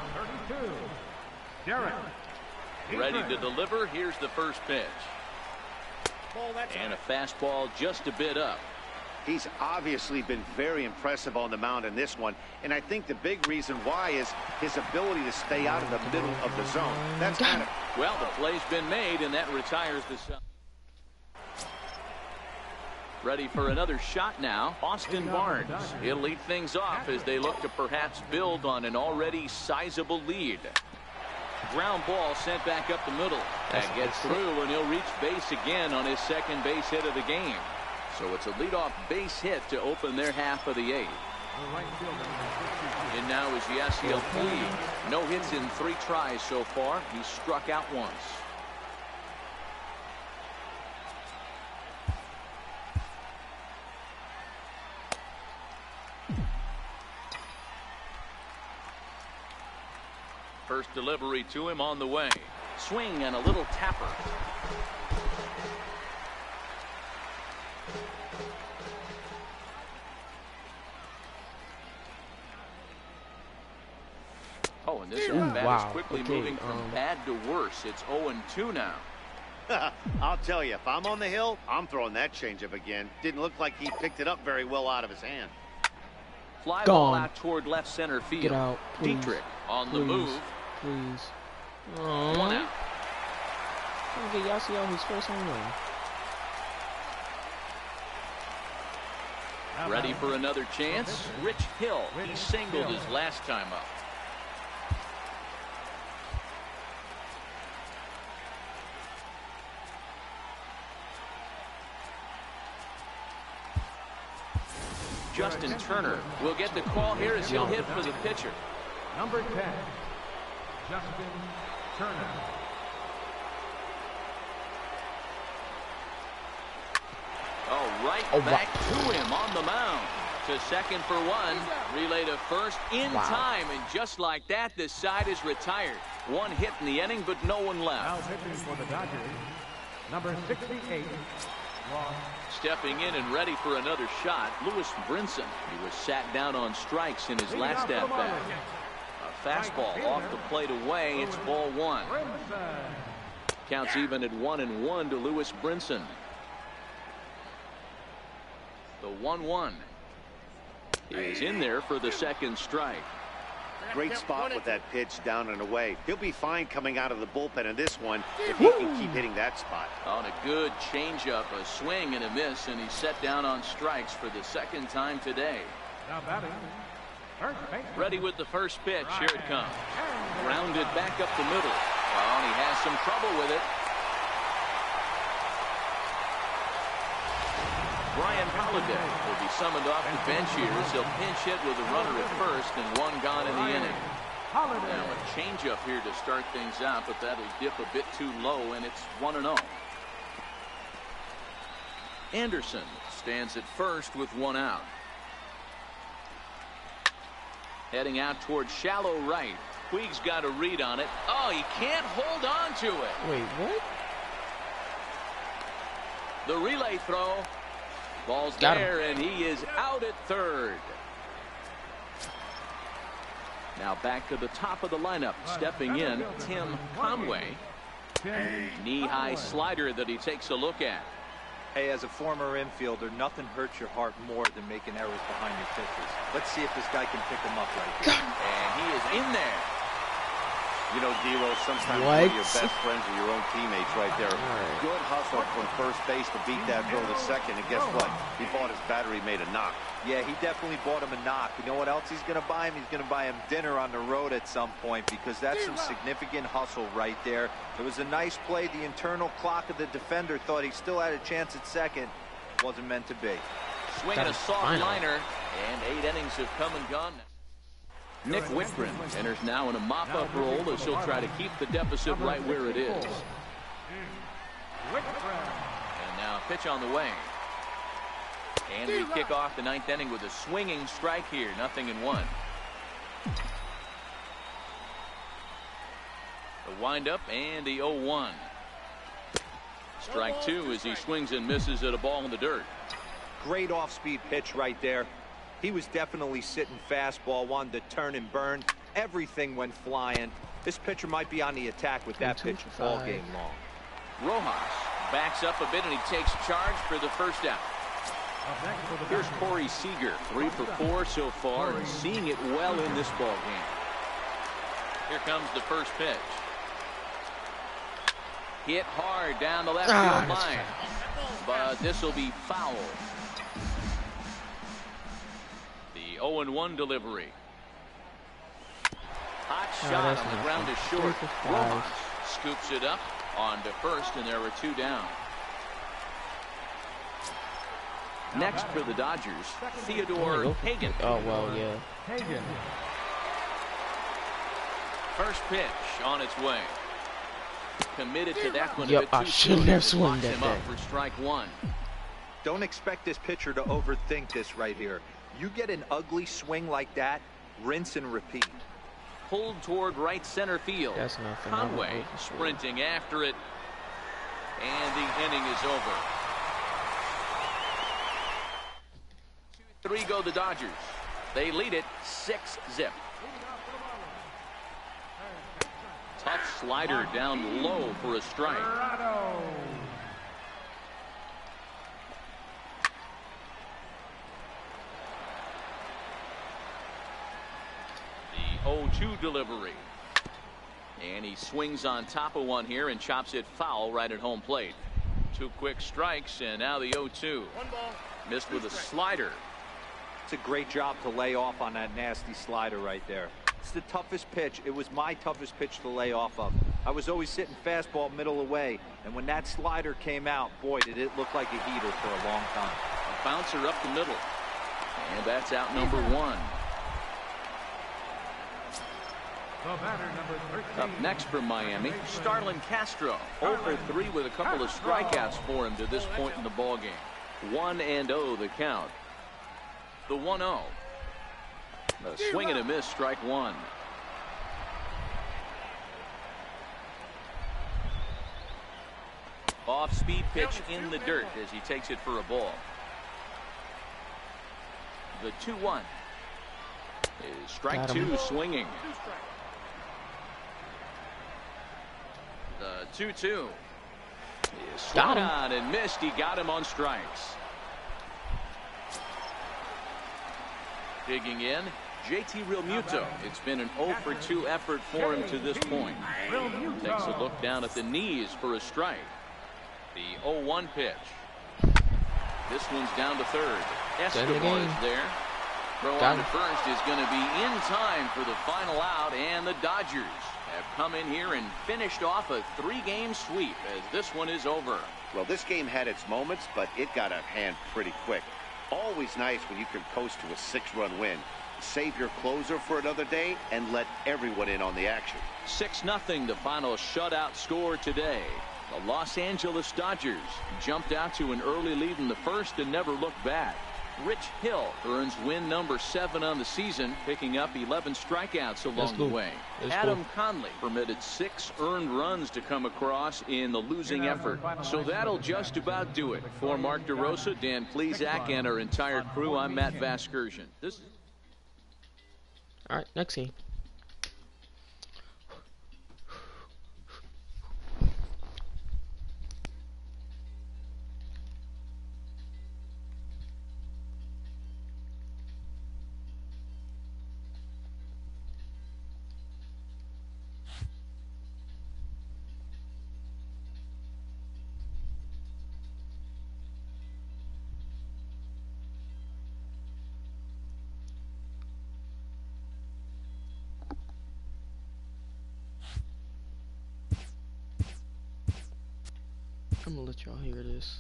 Ready to deliver. Here's the first pitch. And a fastball just a bit up. He's obviously been very impressive on the mound in this one, and I think the big reason why is his ability to stay out of the middle of the zone. That's kind of... Well, the play's been made, and that retires the side. Ready for another shot now, Austin Barnes. He'll lead things off as they look to perhaps build on an already sizable lead. Ground ball sent back up the middle. That gets through, and he'll reach base again on his second base hit of the game. So it's a leadoff base hit to open their half of the 8th. And now is Yasiel Puig. No hits in 3 tries so far. He struck out once. First delivery to him on the way. Swing and a little tapper. Oh, and this bat is quickly moving from bad to worse. It's 0-2 now. I'll tell you, if I'm on the hill, I'm throwing that changeup again. Didn't look like he picked it up very well out of his hand. Fly ball out toward left center field. Get out, Dietrich on the move. Please. 1 out. Get Yasiel his first home run. Ready for another chance. Rich Hill. He singled his last time up. Justin Turner will get the call here as he'll hit for the pitcher. Number 10, Justin Turner. Back to him on the mound. To second for 1. Relay to first in time. And just like that, this side is retired. 1 hit in the inning, but no one left. Now pitching for the Dodgers, number 68. Stepping in and ready for another shot, Lewis Brinson. He was sat down on strikes in his last at-bat. A fastball off the plate away. It's ball 1. Counts even at 1-1 to Lewis Brinson. The 1-1 is in there for the second strike. Great spot with that pitch down and away. He'll be fine coming out of the bullpen in this one if he can keep hitting that spot. On a good changeup, a swing and a miss, and he's set down on strikes for the second time today. Now batting, ready with the first pitch. Here it comes. Grounded back up the middle. Well, and he has some trouble with it. Brian Holiday will be summoned off the bench here as he'll pinch hit with a runner at first and one gone in the inning. Now a changeup here to start things out, but that'll dip a bit too low, and it's 1-0. Anderson stands at first with one out. Heading out towards shallow right. Puig's got a read on it. Oh, he can't hold on to it. Wait, what? The relay throw. Ball's there, and he is out at third. Now back to the top of the lineup. Stepping in, Tim Conway. Knee-high slider that he takes a look at. Hey, as a former infielder, nothing hurts your heart more than making errors behind your pitches. Let's see if this guy can pick them up right here. And he is in there. You know, D-Lo, sometimes one of your best friends are your own teammates right there. Good hustle from first base to beat that throw to second, and guess what? He bought his battery made a knock. Yeah, he definitely bought him a knock. You know what else he's going to buy him? He's going to buy him dinner on the road at some point, because that's some significant hustle right there. It was a nice play. The internal clock of the defender thought he still had a chance at second. Wasn't meant to be. Swinging a soft liner, and 8 innings have come and gone. Nick Whitgren enters now in a mop-up role as he'll try to keep the deficit right where it is. And now a pitch on the way. And we kick off the 9th inning with a swinging strike here. 0-1. The windup and the 0-1. Strike 2 as he swings and misses at a ball in the dirt. Great off-speed pitch right there. He was definitely sitting fastball, wanted to turn and burn. Everything went flying. This pitcher might be on the attack with that pitch all game long. Rojas backs up a bit and he takes charge for the first out. Here's Corey Seager, 3 for 4 so far, and seeing it well in this ball game. Here comes the first pitch. Hit hard down the left field line, but this will be foul. The 0-1 delivery. Hot shot on the ground is short. Rojas scoops it up onto first, and there were 2 down. Next for the Dodgers, Theodore Hagan. Oh, well, yeah. First pitch on its way. Committed to that one. Yep, I shouldn't have swung that up for strike 1. Don't expect this pitcher to overthink this right here. You get an ugly swing like that, rinse and repeat. Pulled toward right center field. That's nothing. Conway sprinting after it, and the inning is over. 2-3 go the Dodgers. They lead it 6-0. Tough slider down low for a strike. The 0-2 delivery. And he swings on top of one here and chops it foul right at home plate. 2 quick strikes, and now the 0-2. Missed with a slider. It's a great job to lay off on that nasty slider right there. It's the toughest pitch. It was my toughest pitch to lay off of. I was always sitting fastball middle away, and when that slider came out, boy, did it look like a heater for a long time. A bouncer up the middle, and that's out number 1. Up next for Miami, Starlin Castro, 0 for 3 with a couple of strikeouts for him to this point in the ballgame. 1-0 the count. The 1-0. A swing and a miss, strike 1. Off-speed pitch in the dirt as he takes it for a ball. The 2-1 is strike 2, swinging. The 2-2 is swung on and missed. He got him on strikes. Digging in, JT Realmuto. It's been an 0 for 2 effort for him to this point. Takes a look down at the knees for a strike. The 0-1 pitch. This one's down to third. Escobar is there. Throw on to first is going to be in time for the final out, and the Dodgers have come in here and finished off a 3-game sweep as this one is over. Well, this game had its moments, but it got out of hand pretty quick. Always nice when you can coast to a 6-run win. Save your closer for another day and let everyone in on the action. 6-0 the final shutout score today. The Los Angeles Dodgers jumped out to an early lead in the first and never looked back. Rich Hill earns win number 7 on the season, picking up 11 strikeouts along the way. Adam Conley permitted 6 earned runs to come across in the losing effort. So that'll just about do it. For Mark DeRosa, Dan Plesac, and our entire crew, I'm Matt Vasgersian. All right, next game. I'm gonna let y'all hear this.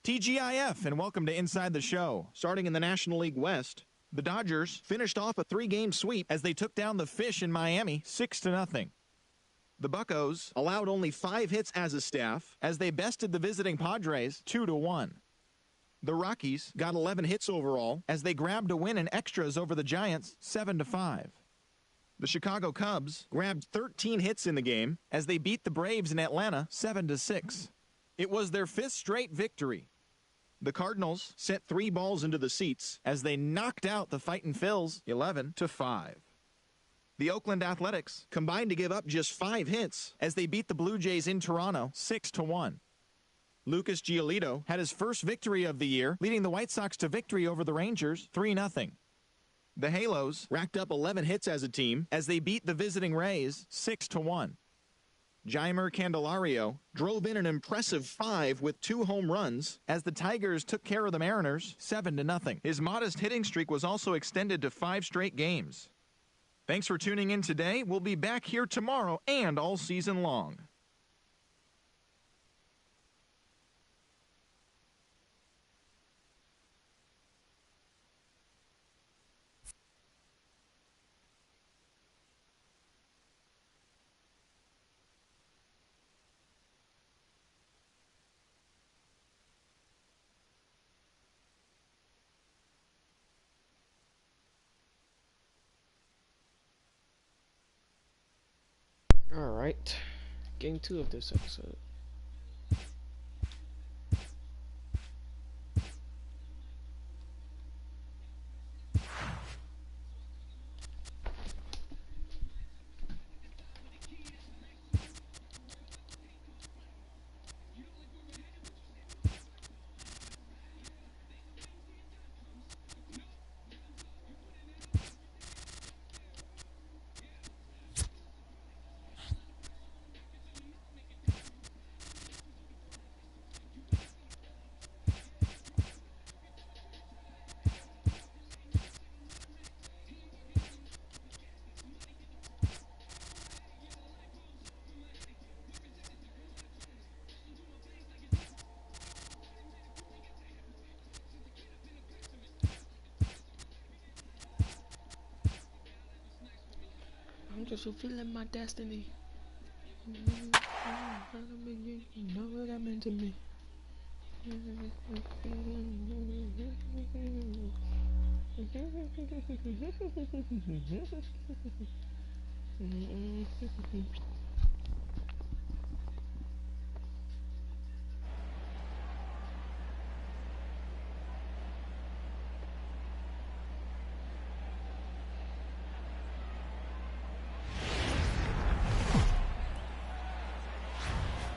TGIF, and welcome to Inside the Show. Starting in the National League West, the Dodgers finished off a 3-game sweep as they took down the Fish in Miami 6-0. The Buccos allowed only 5 hits as a staff as they bested the visiting Padres 2-1. The Rockies got 11 hits overall as they grabbed a win in extras over the Giants 7-5. The Chicago Cubs grabbed 13 hits in the game as they beat the Braves in Atlanta 7-6. It was their 5th straight victory. The Cardinals sent 3 balls into the seats as they knocked out the Fightin' Phils 11-5. The Oakland Athletics combined to give up just 5 hits as they beat the Blue Jays in Toronto 6-1. Lucas Giolito had his first victory of the year, leading the White Sox to victory over the Rangers 3-0. The Halos racked up 11 hits as a team as they beat the visiting Rays 6-1. Jeimer Candelario drove in an impressive 5 with 2 home runs as the Tigers took care of the Mariners 7-0. His modest hitting streak was also extended to 5 straight games. Thanks for tuning in today. We'll be back here tomorrow and all season long. Alright, game 2 of this episode. I'm just fulfilling my destiny. You know what that meant to me.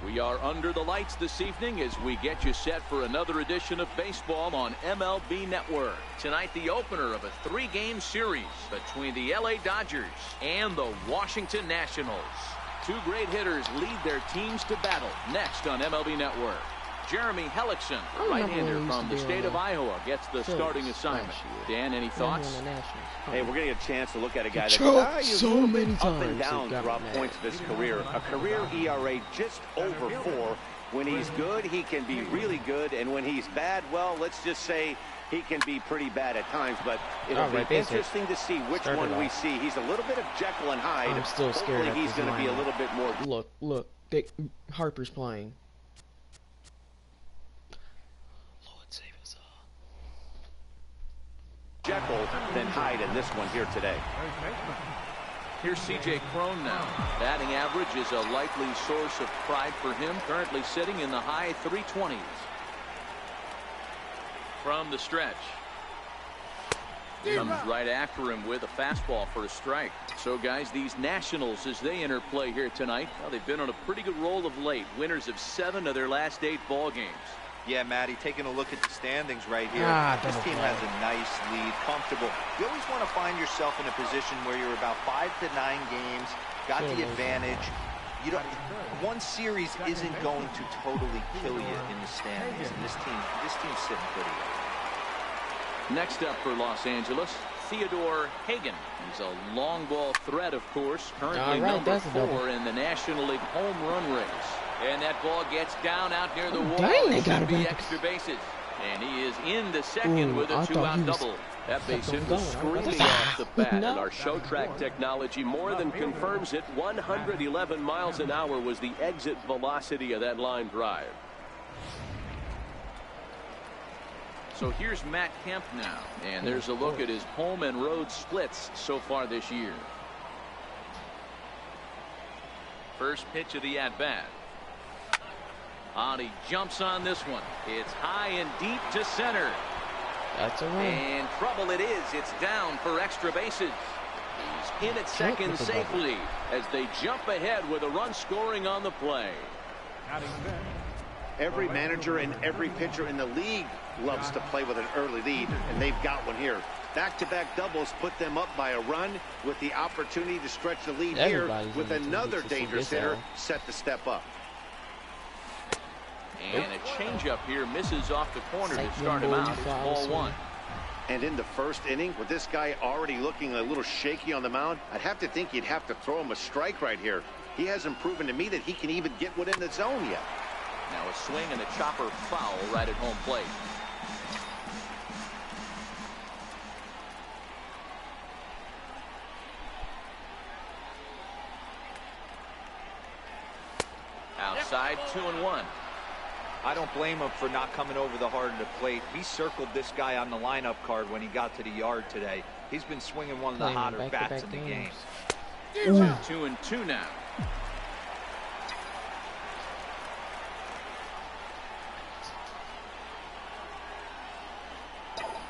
We are under the lights this evening as we get you set for another edition of baseball on MLB Network. Tonight, the opener of a 3-game series between the LA Dodgers and the Washington Nationals. 2 great hitters lead their teams to battle next on MLB Network. Jeremy Hellickson, I remember when right-hander we used from to the be state on of the Iowa, gets the Phillies starting last assignment. year. Dan, any When he thoughts? won the Nationals. Hey, we're getting a chance to look at a guy that choked he's so a little many bit up times, and it down got throughout me points of mad. his career. A career ERA just over 4. When he's good, he can be really good, and when he's bad, well, let's just say he can be pretty bad at times. But it'll All right, be base hit. interesting to see which Started one we off. see. He's a little bit of Jekyll and Hyde. I'm still scared Hopefully at he's this going to be a lineup. little bit more. Look, Harper's playing. Lord save us all. Jekyll than Hyde in this one here today. Here's C.J. Cron now. Batting average is a likely source of pride for him, currently sitting in the high 320s. From the stretch. Comes right after him with a fastball for a strike. So, guys, these Nationals, as they enter play here tonight, well, they've been on a pretty good roll of late. Winners of 7 of their last 8 ball games. Yeah, Matty, taking a look at the standings right here. This double team play. has a nice lead, comfortable. You always want to find yourself in a position where you're about 5 to 9 games, got the advantage. You don't. One series isn't going to totally kill you in the standings, and this team's sitting pretty well. Next up for Los Angeles, Theodore Hagan. He's a long ball threat, of course, currently number 4 in the National League home run race. And that ball gets down out near the wall. Dang, they got Should it be back. extra bases. And he is in the second with a I thought 2-out he was double. That base kept on hit was going. screaming off the bat, No. and our show track technology more than confirms it. 111 miles an hour was the exit velocity of that line drive. So here's Matt Kemp now, and there's a look at his home and road splits so far this year. First pitch of the at-bat. He jumps on this one. It's high and deep to center. That's a run. And trouble it is. It's down for extra bases. He's in at second with the safely as they jump ahead with a run scoring on the play. Every manager and every pitcher in the league loves to play with an early lead, and they've got one here. Back-to-back doubles put them up by a run with the opportunity to stretch the lead Everybody's here with in the another to see dangerous this hitter out. set to step up. And a changeup here misses off the corner to start him out. It's ball 1. And in the first inning, with this guy already looking a little shaky on the mound, I'd have to think you'd have to throw him a strike right here. He hasn't proven to me that he can even get within the zone yet. Now a swing and a chopper foul right at home plate. Outside, 2-1. I don't blame him for not coming over the heart of the plate. He circled this guy on the lineup card when he got to the yard today. He's been swinging one of the Playing hotter back-to-back bats in the game. games. 2-2 now.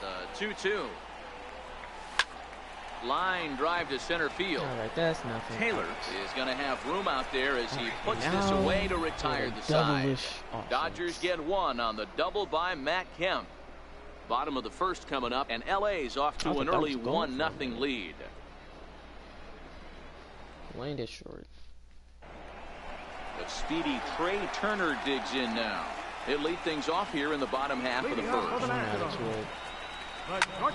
The 2-2. Line drive to center field. All right, that's nothing. Taylor is going to have room out there as he puts this now away to retire the side. double-ish offense. Dodgers get 1 on the double by Matt Kemp. Bottom of the first coming up, and LA's off to I an thought that early was going for 1-0 him. lead. Landed short. But speedy Trey Turner digs in now. He'll lead things off here in the bottom half of the first. Attitude.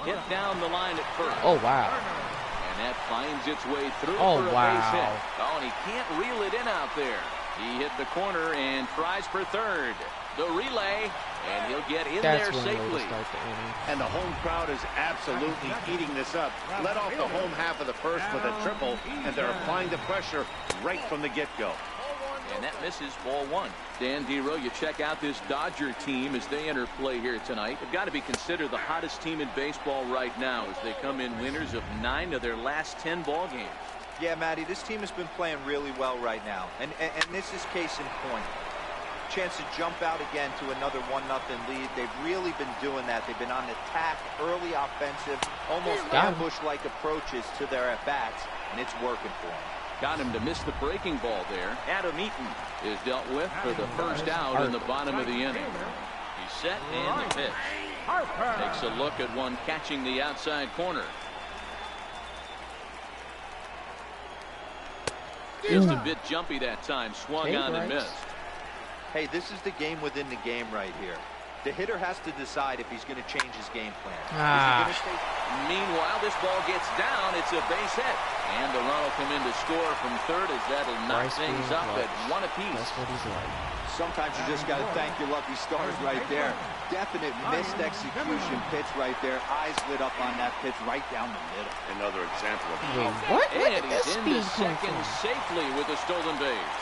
Hit down the line at first. Oh, wow. And that finds its way through Oh, for a wow. base hit. Oh, and he can't reel it in out there. He hit the corner and tries for third. The relay, and he'll get in That's there one way safely. to start the inning. And the home crowd is absolutely eating this up. Let off the home half of the first with a triple, and they're applying the pressure right from the get-go. And that misses ball 1. Dan Dero, you check out this Dodger team as they enter play here tonight. They've got to be considered the hottest team in baseball right now as they come in winners of 9 of their last 10 ball games. Yeah, Matty, this team has been playing really well right now. And this is case in point. Chance to jump out again to another 1-0 lead. They've really been doing that. They've been on attack, early offensive, almost ambush-like approaches to their at-bats, and it's working for them. Got him to miss the breaking ball there. Adam Eaton is dealt with for the first out in the bottom of the inning. He's set and the pitch. Takes a look at one catching the outside corner. Just a bit jumpy that time. Swung on and missed. Hey, this is the game within the game right here. The hitter has to decide if he's going to change his game plan. Is he going to stay? Meanwhile, this ball gets down. It's a base hit. And the run will come in to score from third as that'll knock things up at one apiece. That's what he's like. Sometimes you just got to thank your lucky stars right there. Definite missed execution pitch right there. Eyes lit up on that pitch right down the middle. Another example of What? And Where did he's this into speed come second from? safely with a stolen base.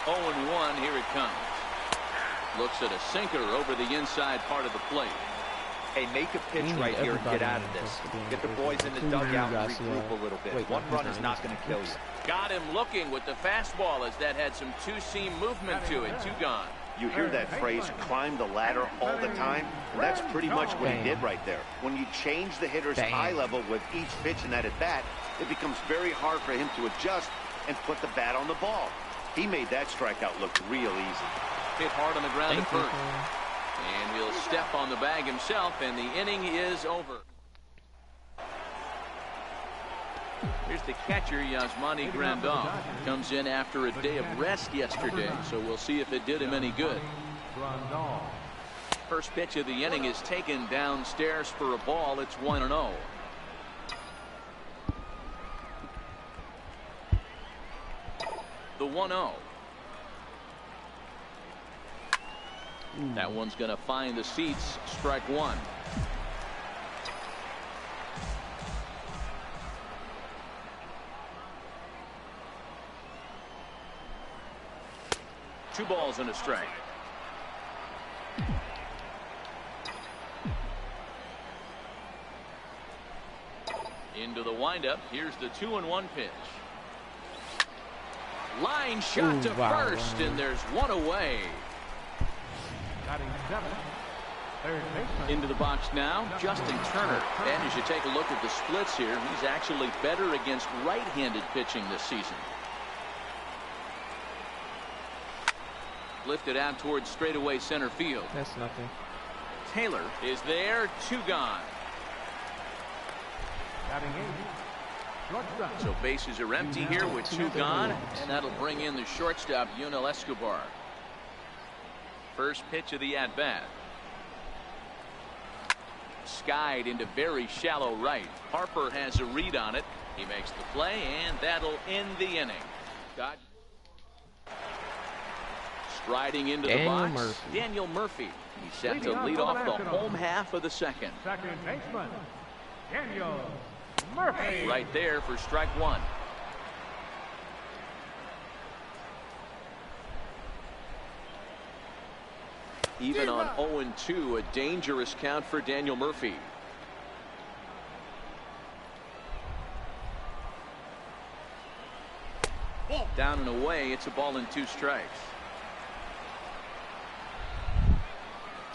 0-1, here it comes. Looks at a sinker over the inside part of the plate. Hey, make a pitch right here and get out of this. Get the boys in the dugout and regroup a little bit. One run is not going to kill you. Got him looking with the fastball as that had some two-seam movement to it. 2 gone. You hear that phrase, climb the ladder, all the time? And that's pretty much what he did right there. When you change the hitter's eye level with each pitch in that at-bat, it becomes very hard for him to adjust and put the bat on the ball. He made that strikeout look real easy. Hit hard on the ground at first. And he'll step on the bag himself, and the inning is over. Here's the catcher, Yasmani Grandal. Comes in after a day of rest yesterday, so we'll see if it did him any good. First pitch of the inning is taken downstairs for a ball. It's 1-0. The 1-0. That one's going to find the seats. Strike one. Two balls and a strike. Into the windup. Here's the 2-1 pitch. Line shot to first, and there's one away. Into the box now, Justin Turner. And as you take a look at the splits here, he's actually better against right-handed pitching this season. Lifted out towards straightaway center field. That's nothing. Taylor is there. 2 gone. So bases are empty here with 2 gone, and that'll bring in the shortstop, Yunel Escobar. First pitch of the at-bat. Skied into very shallow right. Harper has a read on it. He makes the play, and that'll end the inning. Striding into the box, Daniel Murphy. He's set to lead off the home half of the second. Second baseman, Daniel Murphy. Right there for strike one. Even on 0-2, a dangerous count for Daniel Murphy. Down and away, it's a ball and 2 strikes.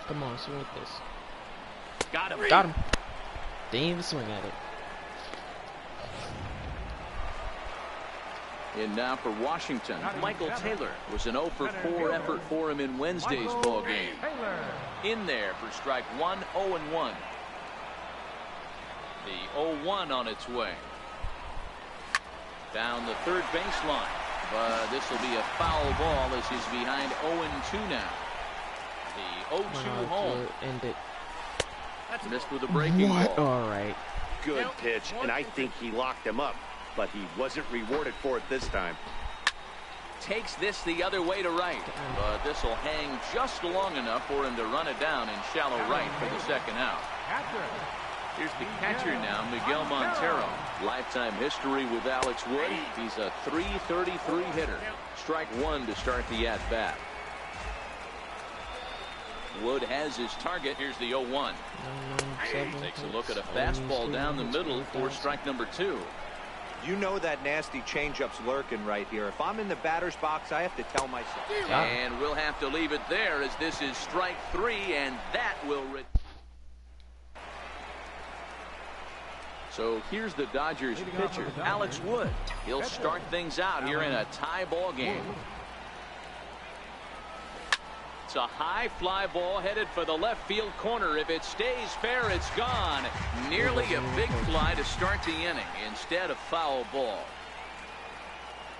Come on, swing with this. Got him. Got him. Didn't even swing at it. And now for Washington, Michael Taylor. Was an 0-for-4 effort for him in Wednesday's ball game. In there for strike one, 0-1. The 0-1 on its way. Down the third baseline. But this will be a foul ball as he's behind 0-2 now. The 0-2 home. That's missed with a breaking ball. All right. Good pitch, and I think he locked him up, but he wasn't rewarded for it this time. Takes this the other way to right, but this will hang just long enough for him to run it down in shallow right for the second out. Here's the catcher now, Miguel Montero. Lifetime history with Alex Wood. He's a .333 hitter. Strike one to start the at-bat. Wood has his target. Here's the 0-1. Takes a look at a fastball down the middle for strike number 2. You know that nasty changeup's lurking right here. If I'm in the batter's box, I have to tell myself. And we'll have to leave it there as this is strike 3, and that will... So here's the Dodgers pitcher, Alex Wood. He'll start things out here in a tie ball game. It's a high fly ball headed for the left field corner. If it stays fair, it's gone. Nearly a big fly to start the inning. Instead, a foul ball.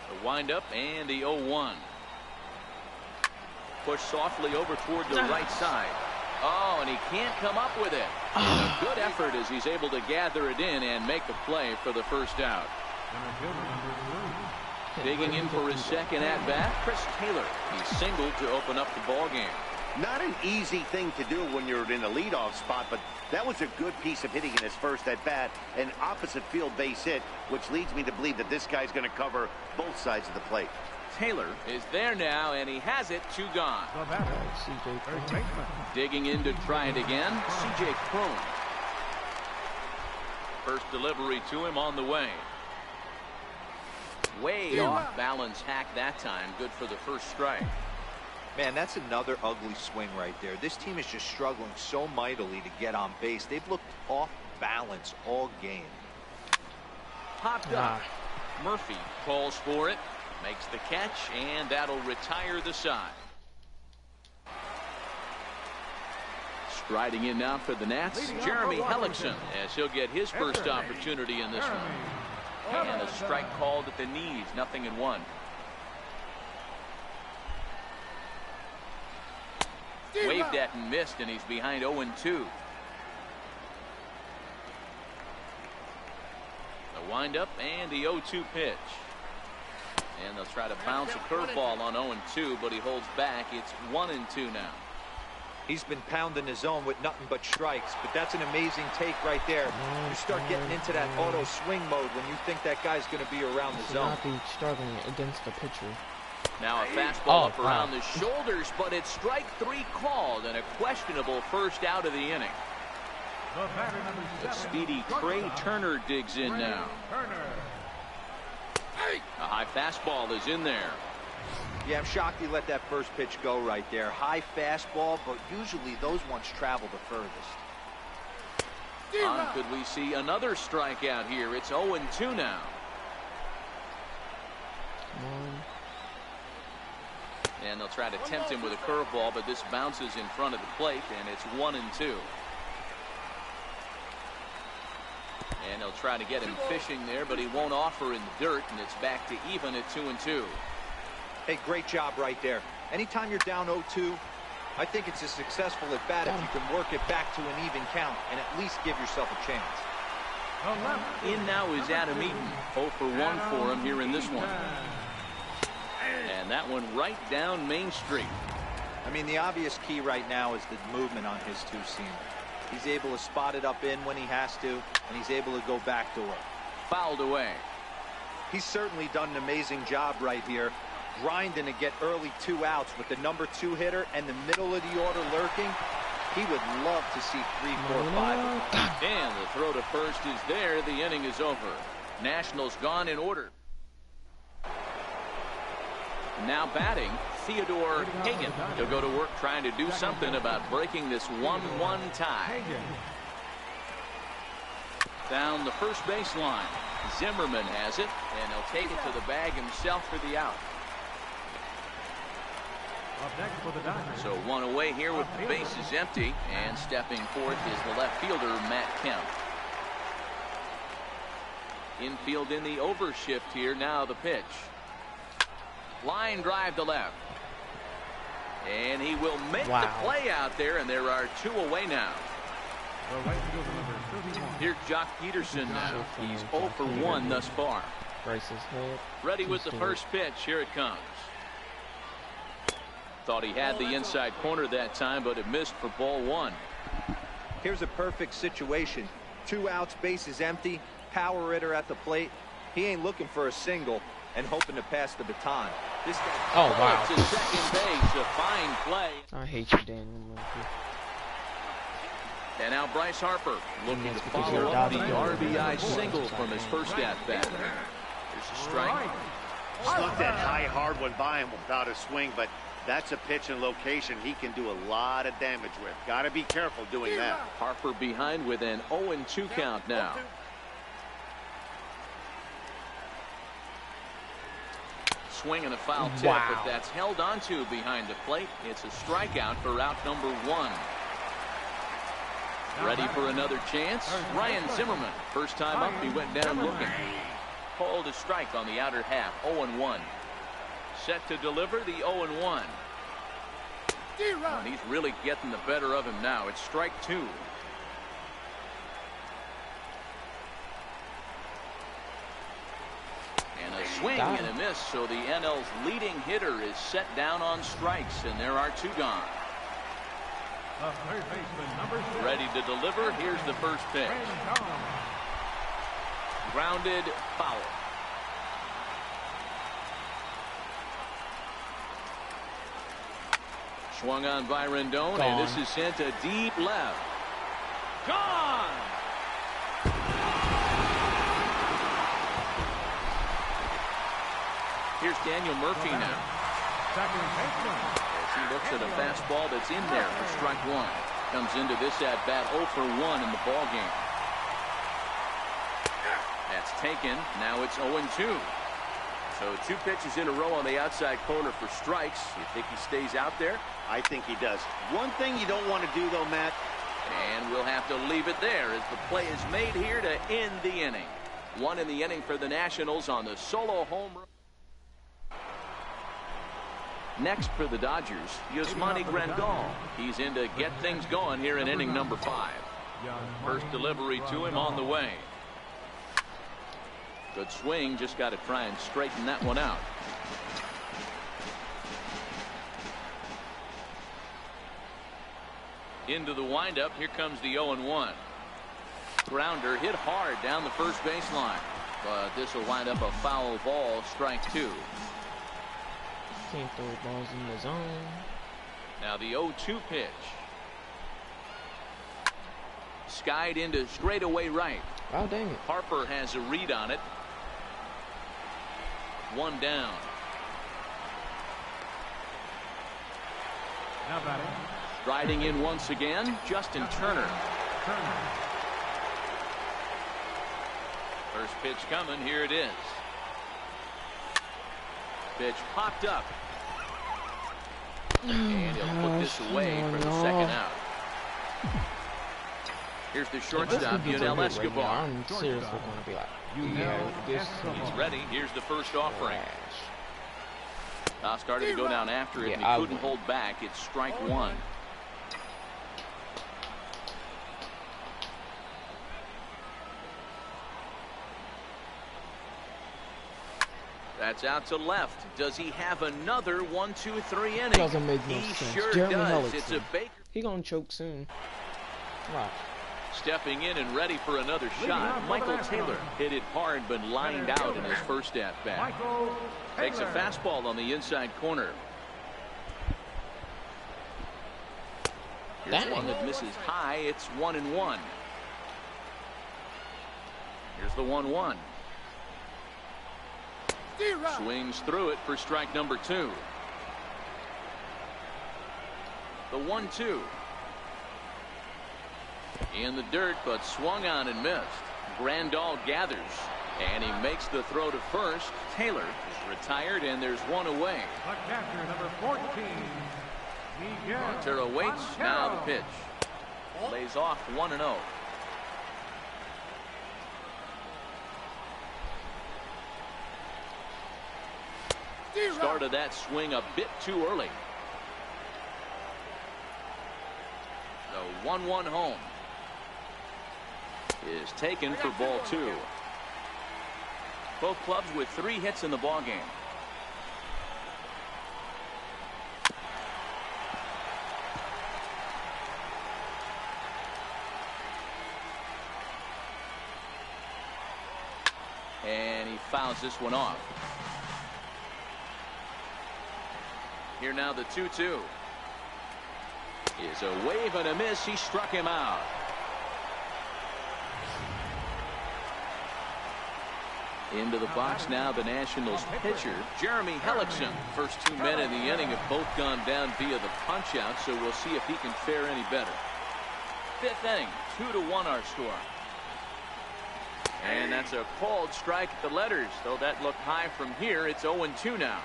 The windup and the 0-1. Pushed softly over toward the right side. Oh, and he can't come up with it. A good effort as he's able to gather it in and make the play for the first out. Digging in for his second at-bat, Chris Taylor. He singled to open up the ball game. Not an easy thing to do when you're in a leadoff spot, but that was a good piece of hitting in his first at-bat, an opposite field base hit, which leads me to believe that this guy's going to cover both sides of the plate. Taylor is there now, and he has it, 2 gone. Digging in to try it again, C.J. Cron. First delivery to him on the way. Way off balance hack that time. Good for the first strike. Man, that's another ugly swing right there. This team is just struggling so mightily to get on base. They've looked off balance all game. Popped up. Murphy calls for it. Makes the catch, and that'll retire the side. Striding in now for the Nats, Jeremy Hellickson, as he'll get his first opportunity in this one. And a strike called at the knees, 0-1. Waved at and missed, and he's behind 0-2. The windup and the 0-2 pitch. And they'll try to bounce a curveball on 0-2, but he holds back. It's 1-2 now. He's been pounding his zone with nothing but strikes, but that's an amazing take right there. You start getting into that auto swing mode when you think that guy's going to be around the zone. Not be struggling against the pitcher. Now a fastball up around the shoulders, but it's strike 3 called, and a questionable first out of the inning. The speedy Trey Turner digs in now. A high fastball is in there. Yeah, I'm shocked he let that first pitch go right there. High fastball, but usually those ones travel the furthest. Could we see another strikeout here? It's 0-2 now. And they'll try to tempt him with a curveball, but this bounces in front of the plate, and it's 1-2. And they'll try to get him fishing there, but he won't offer in the dirt, and it's back to even at 2-2. Hey, great job right there. Anytime you're down 0-2, I think it's a successful at bat if you can work it back to an even count and at least give yourself a chance. In now is Adam Eaton. 0 for 1 for him here in this one. And that one right down Main Street. I mean, the obvious key right now is the movement on his two-seamer. He's able to spot it up in when he has to, and he's able to go back door. Fouled away. He's certainly done an amazing job right here, grinding to get early 2 outs with the number 2 hitter and the middle of the order lurking. He would love to see 3, 4, 5. And the throw to first is there. The inning is over. Nationals gone in order. Now batting, Theodore Hagan. He'll go to work trying to do something about breaking this 1-1 tie. Down the first baseline. Zimmerman has it, and he'll take it to the bag himself for the out. So 1 away here with the bases empty, and stepping forth is the left fielder, Matt Kemp. Infield in the overshift here. Now the pitch. Line drive to left. And he will make the play out there, and there are 2 away now. Here's Jock Peterson now. He's 0 for 1 thus far. Ready with the first pitch. Here it comes. Thought he had the inside corner that time, but it missed for ball 1. Here's a perfect situation. 2 outs, bases empty, power hitter at the plate. He ain't looking for a single and hoping to pass the baton. This guy to second base. A fine play. I hate you, Daniel Murphy. And now Bryce Harper looking to follow up the RBI single from his first at-bat. There's a strike. Snuck that high hard one by him without a swing, but that's a pitch and location he can do a lot of damage with. Got to be careful doing that. Harper behind with an 0-2 count now. Swing and a foul tip, but that's held onto behind the plate. It's a strikeout for out number 1. Ready for another chance? Ryan Zimmerman. First time up, he went down looking. Called a strike on the outer half. 0-1. Set to deliver the 0-1. And he's really getting the better of him now. It's strike 2. And a swing and a miss. So the NL's leading hitter is set down on strikes, and there are 2 gone. Third baseman, number 6. Ready to deliver. Here's the first pitch. Grounded, foul. Swung on by Rendon, and this is sent a deep left. Gone! Here's Daniel Murphy now. Second baseman. As he looks at a fastball that's in there for strike 1. Comes into this at-bat 0 for 1 in the ballgame. That's taken. Now it's 0-2. So 2 pitches in a row on the outside corner for strikes. You think he stays out there? I think he does. One thing you don't want to do, though, Matt. And we'll have to leave it there as the play is made here to end the inning. 1 in the inning for the Nationals on the solo home run. Next for the Dodgers, Yasmani Grandal. He's in to get things going here in inning number 5. First delivery to him on the way. Good swing, just got to try and straighten that one out. Into the windup, here comes the 0-1. Grounder hit hard down the first baseline, but this will wind up a foul ball, strike 2. Can't throw balls in the zone. Now the 0-2 pitch. Skied into straightaway right. Oh, dang it. Harper has a read on it. 1 down. Now batting. Riding in once again, Justin Turner. First pitch coming, here it is. Pitch popped up. And he'll put this away for the second out. Here's the shortstop, Yunel Escobar. I'm seriously going to be like, He's ready. Here's the first offering. Started to go down after it, and he couldn't hold back. It's strike 1. That's out to left. Does he have another 1-2-3 inning? Doesn't make no he sense. Sure Jeremy does. Hellickson. It's a Baker. He gonna choke soon. Watch. Stepping in and ready for another shot. Michael Taylor hit it hard but lined out in his first at-bat. Takes a fastball on the inside corner. Here's one that misses high. It's 1-1. Here's the 1-1. Swings through it for strike number 2. The 1-2. In the dirt, but swung on and missed. Grandal gathers, and he makes the throw to first. Taylor is retired, and there's one away. The catcher, number 14. Montero waits. Now the pitch. Lays off 1-0. Started that swing a bit too early. The 1-1 home is taken for ball 2. Both clubs with 3 hits in the ballgame. And he fouls this one off. Here now the 2-2. Is a wave and a miss. He struck him out. Into the box now the Nationals pitcher, Jeremy Hellickson. First 2 men in the inning have both gone down via the punch out, so we'll see if he can fare any better. 5th inning, 2-1 our score. And that's a called strike at the letters, though that looked high from here. It's 0-2 now.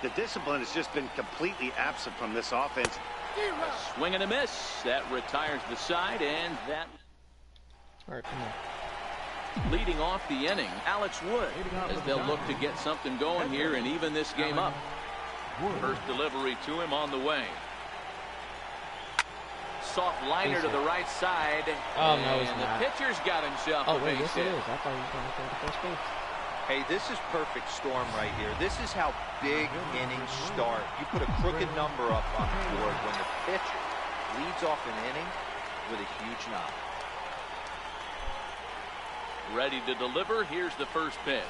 The discipline has just been completely absent from this offense. A swing and a miss. That retires the side, and that. All right, come on. Leading off the inning, Alex Wood, as they'll look to get something going here and even this game up. First delivery to him on the way. soft liner to the right side. Oh, no, it's and not. the pitcher's got himself Oh, a wait, base yes, it hit. is. I thought he was going to throw the first base. Hey, this is perfect storm right here. This is how big innings start. You put a crooked number up on the board when the pitcher leads off an inning with a huge knock. Ready to deliver. Here's the first pitch.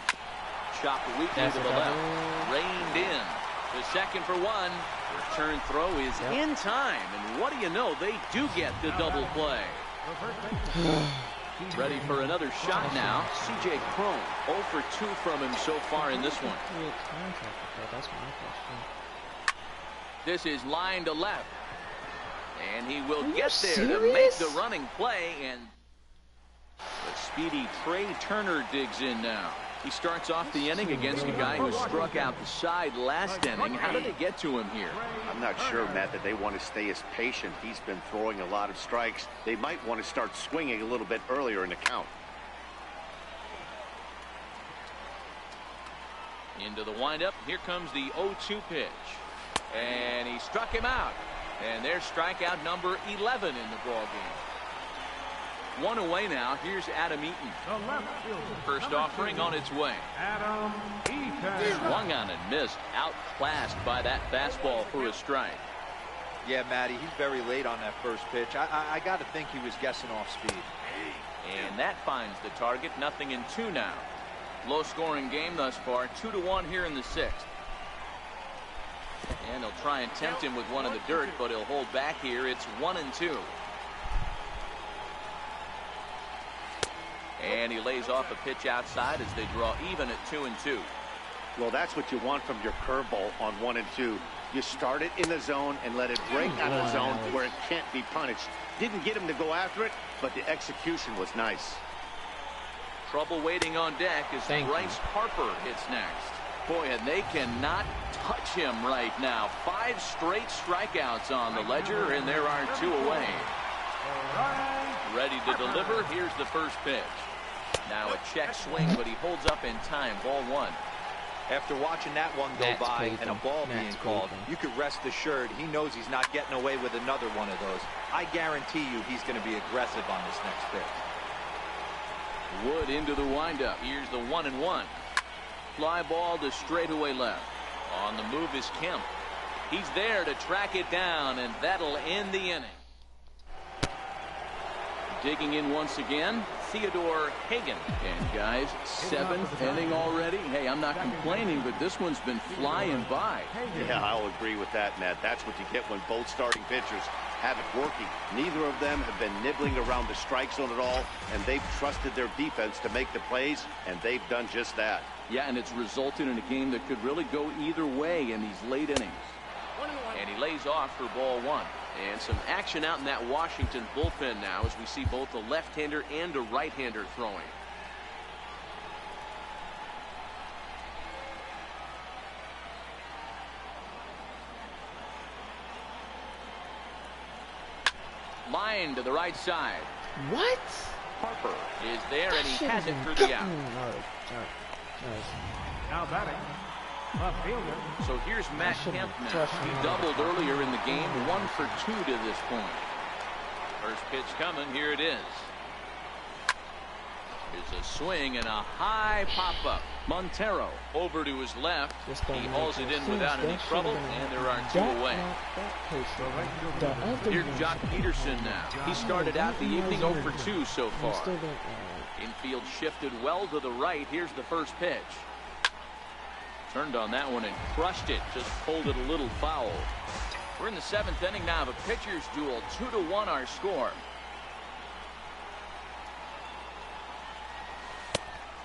Chopped weakly That's to a the double. left. Reined in. The second for one. Return throw is in time. And what do you know? They do get the double play. Ready for another shot now. C.J. Cron 0 for 2 from him so far in this one. That's my question. This is line to left. And he will Are you get there to make serious? the running play. And the speedy Trey Turner digs in now. He starts off the inning against a guy who struck out the side last inning. How did it get to him here? I'm not sure, Matt, that they want to stay as patient. He's been throwing a lot of strikes. They might want to start swinging a little bit earlier in the count. Into the windup. Here comes the 0-2 pitch. And he struck him out. And there's strikeout number 11 in the ball game. One away now. Here's Adam Eaton. The left fielder. First offering on its way. Adam Eaton. Swung on and missed. Outclassed by that fastball for a strike. Yeah, Matty, he's very late on that first pitch. I got to think he was guessing off speed. And that finds the target. 0-2 now. Low scoring game thus far. 2-1 here in the sixth. And he'll try and tempt him with one in the dirt, but he'll hold back here. It's 1-2. And he lays off a pitch outside as they draw even at 2-2. Well, that's what you want from your curveball on 1 and 2. You start it in the zone and let it break out of the zone where it can't be punished. Didn't get him to go after it, but the execution was nice. Trouble waiting on deck as Bryce Harper hits next. Boy, and they cannot touch him right now. 5 straight strikeouts on the ledger, and there are 2 away. Ready to deliver. Here's the first pitch. Now a check swing, but he holds up in time. Ball 1. After watching that one go by and a ball being called, you could rest assured he knows he's not getting away with another one of those. I guarantee you he's going to be aggressive on this next pitch. Wood into the windup. Here's the 1-1. Fly ball to straightaway left. On the move is Kemp. He's there to track it down, and that'll end the inning. Digging in once again, Theodore Hagen. And guys, 7th inning already. Hey, I'm not complaining, but this one's been flying by. Yeah, I'll agree with that, Matt. That's what you get when both starting pitchers have it working. Neither of them have been nibbling around the strike zone at all, and they've trusted their defense to make the plays, and they've done just that. Yeah, and it's resulted in a game that could really go either way in these late innings. And he lays off for ball 1. And some action out in that Washington bullpen now as we see both a left-hander and a right-hander throwing. Line to the right side. What? Harper is there, and he has it for the out. Now batting. Left fielder. So here's Matt Kemp now. He doubled earlier in the game, 1 for 2 to this point. First pitch coming, here it is. Here's a swing and a high pop-up. Montero over to his left. He hauls it in without any trouble, and there are 2 away. Here's Jock Peterson now. He started out the evening 0 for 2 so far. Infield shifted well to the right. Here's the first pitch. Turned on that one and crushed it. Just pulled it a little foul. We're in the 7th inning now of a pitcher's duel. 2-1 our score.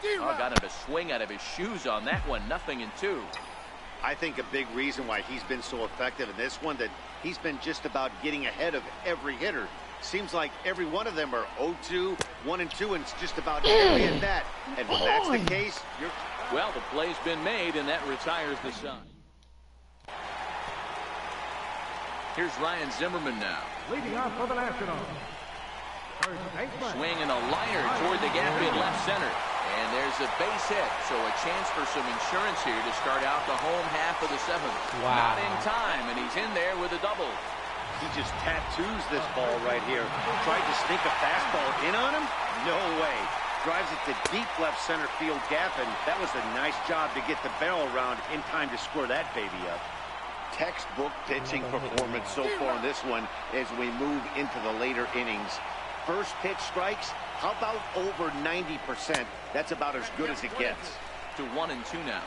Oh, got him to swing out of his shoes on that one. 0-2. I think a big reason why he's been so effective in this one, that he's been just about getting ahead of every hitter. Seems like every one of them are 0-2, 1-2, and it's just about every at that. And when that's the case, you're... Well, the play's been made, and that retires the side. Here's Ryan Zimmerman now. Leading off for the Nationals. Swing and a liner toward the gap in left center. And there's a base hit, so a chance for some insurance here to start out the home half of the 7th. Wow. Not in time, and he's in there with a double. He just tattoos this ball right here. Tried to sneak a fastball in on him? No way. Drives it to deep left center field gap, and that was a nice job to get the barrel around in time to score that baby up. Textbook pitching performance so far in this one as we move into the later innings. First pitch strikes, how about over 90%? That's about as good as it gets. To 1-2 now.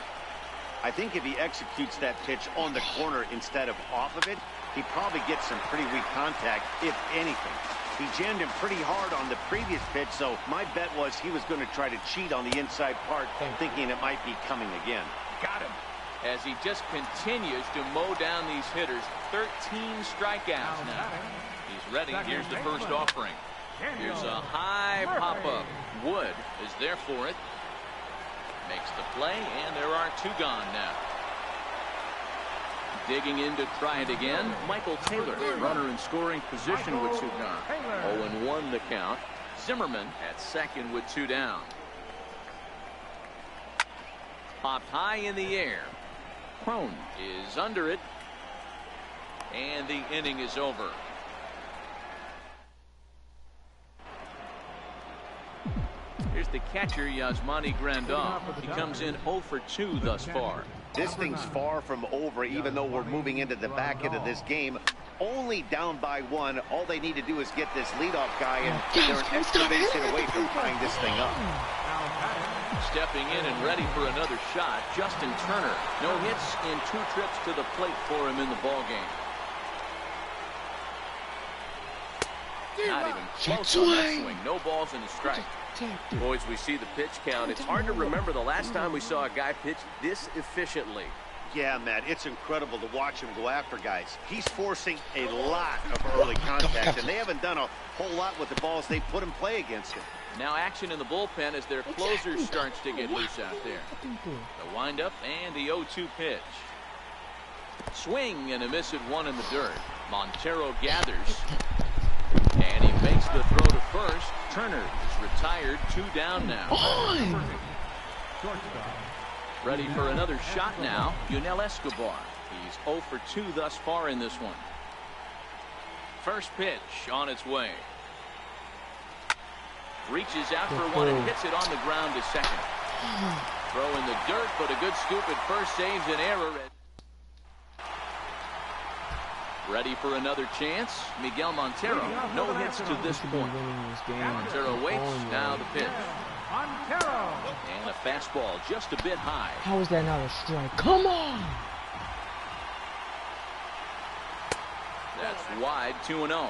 I think if he executes that pitch on the corner instead of off of it, he probably gets some pretty weak contact, if anything. He jammed him pretty hard on the previous pitch, so my bet was he was going to try to cheat on the inside part, thinking it might be coming again. Got him. As he just continues to mow down these hitters. 13 strikeouts now. He's ready. Here's the first offering. Here's a high pop-up. Wood is there for it. Makes the play, and there are 2 gone now. Digging in to try it again, Michael Taylor, runner in scoring position with 2 gone. 0-1 the count. Zimmerman at second with 2 down. Popped high in the air. Crone is under it, and the inning is over. Here's the catcher, Yasmani Grandal. He comes in 0 for 2 thus far. This thing's far from over, even though we're moving into the back end of this game. Only down by 1. All they need to do is get this leadoff guy, and they're an extra base hit away from tying this thing up. Stepping in and ready for another shot, Justin Turner. No hits in 2 trips to the plate for him in the ballgame. Not even close on that swing. No balls and a strike. Boys, we see the pitch count. It's hard to remember the last time we saw a guy pitch this efficiently. Yeah, Matt, it's incredible to watch him go after guys. He's forcing a lot of early contact, and they haven't done a whole lot with the balls they put in play against him. Now action in the bullpen as their closer starts to get loose out there. The windup and the 0-2 pitch. Swing and a miss at 1 in the dirt. Montero gathers. And he makes the throw to first. Turner is retired. 2 down now. Ready for another shot now. Yunel Escobar. He's 0 for 2 thus far in this one. First pitch on its way. Reaches out for 1 and hits it on the ground to second. Throw in the dirt, but a good scoop at first saves an error. Ready for another chance. Miguel Montero. No hits to this point. Montero waits. Now the pitch. And a fastball just a bit high. How is that not a strike? Come on! That's wide. 2-0.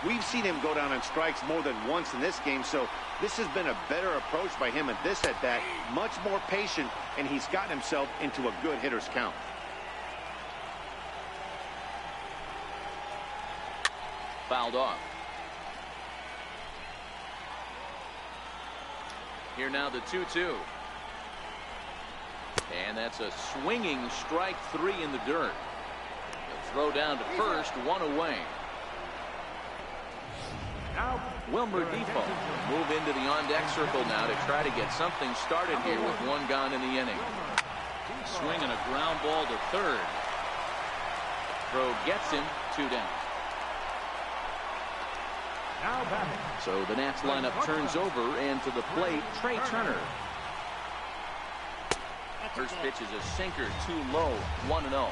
We've seen him go down on strikes more than once in this game, so this has been a better approach by him at this at-bat. Much more patient, and he's gotten himself into a good hitter's count. Fouled off. Here now the 2-2. And that's a swinging strike 3 in the dirt. The throw down to first, 1 away. Wilmer Defoe move into the on-deck circle now to try to get something started here with 1 gone in the inning. Swinging a ground ball to third. Throw gets him. 2 down. So the Nats lineup turns over, and to the plate, Trey Turner. First pitch is a sinker, too low. 1-0.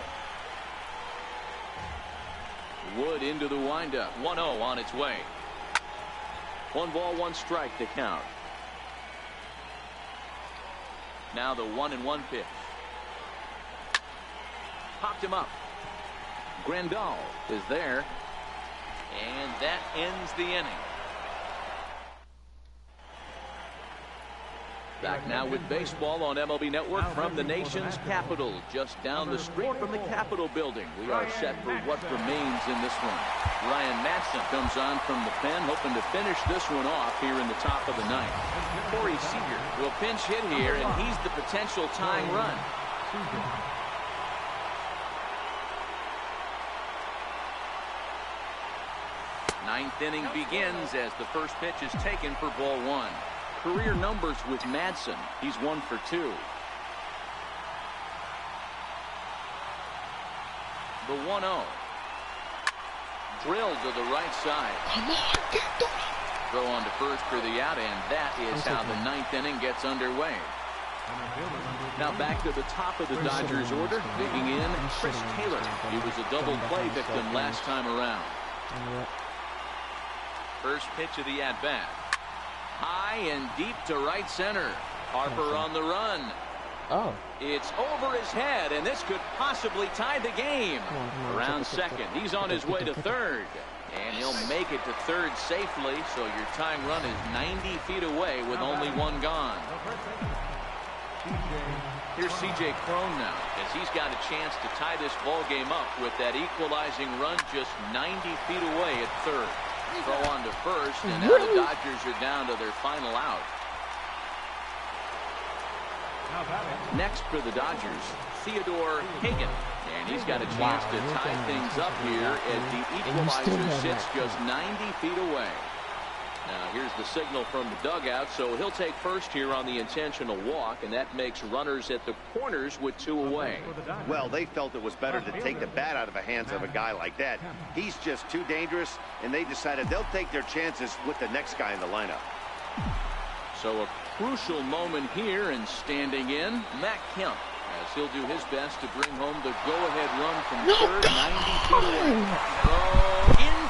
Wood into the windup. 1-0 on its way. 1 ball, 1 strike to count. Now the 1-1 pitch. Popped him up. Grandal is there. And that ends the inning. Back now with baseball on MLB Network from the nation's capital, just down the street from the Capitol building. We are set for what remains in this one. Ryan Madsen comes on from the pen, hoping to finish this one off here in the top of the 9th. Corey Seager will pinch hit here, and he's the potential tying run. 9th inning begins as the first pitch is taken for ball 1. Career numbers with Madsen. He's 1 for 2. The 1-0. drilled to the right side. Come on, get through. Throw on to first for the out, and that is how the ninth inning gets underway. Now back to the top of the Dodgers order, digging in, Chris Taylor. He was a double play victim last time around. First pitch of the at-bat. High and deep to right center. Harper on the run. Oh. It's over his head, and this could possibly tie the game. Around second, he's on his way to third. And he'll make it to third safely, so your tying run is 90 feet away with only one gone. Here's C.J. Cron now, as he's got a chance to tie this ball game up with that equalizing run just 90 feet away at third. Throw on to first, and now the Dodgers are down to their final out. Next for the Dodgers, Theodore Hagan. And he's got a chance to tie things up here as the equalizer sits just 90 feet away. Now here's the signal from the dugout, so he'll take first here on the intentional walk, and that makes runners at the corners with 2 away. Well, they felt it was better to take the bat out of the hands of a guy like that. He's just too dangerous, and they decided they'll take their chances with the next guy in the lineup. So a crucial moment here, and standing in, Matt Kemp, as he'll do his best to bring home the go-ahead run from third, 90 feet away. Throw in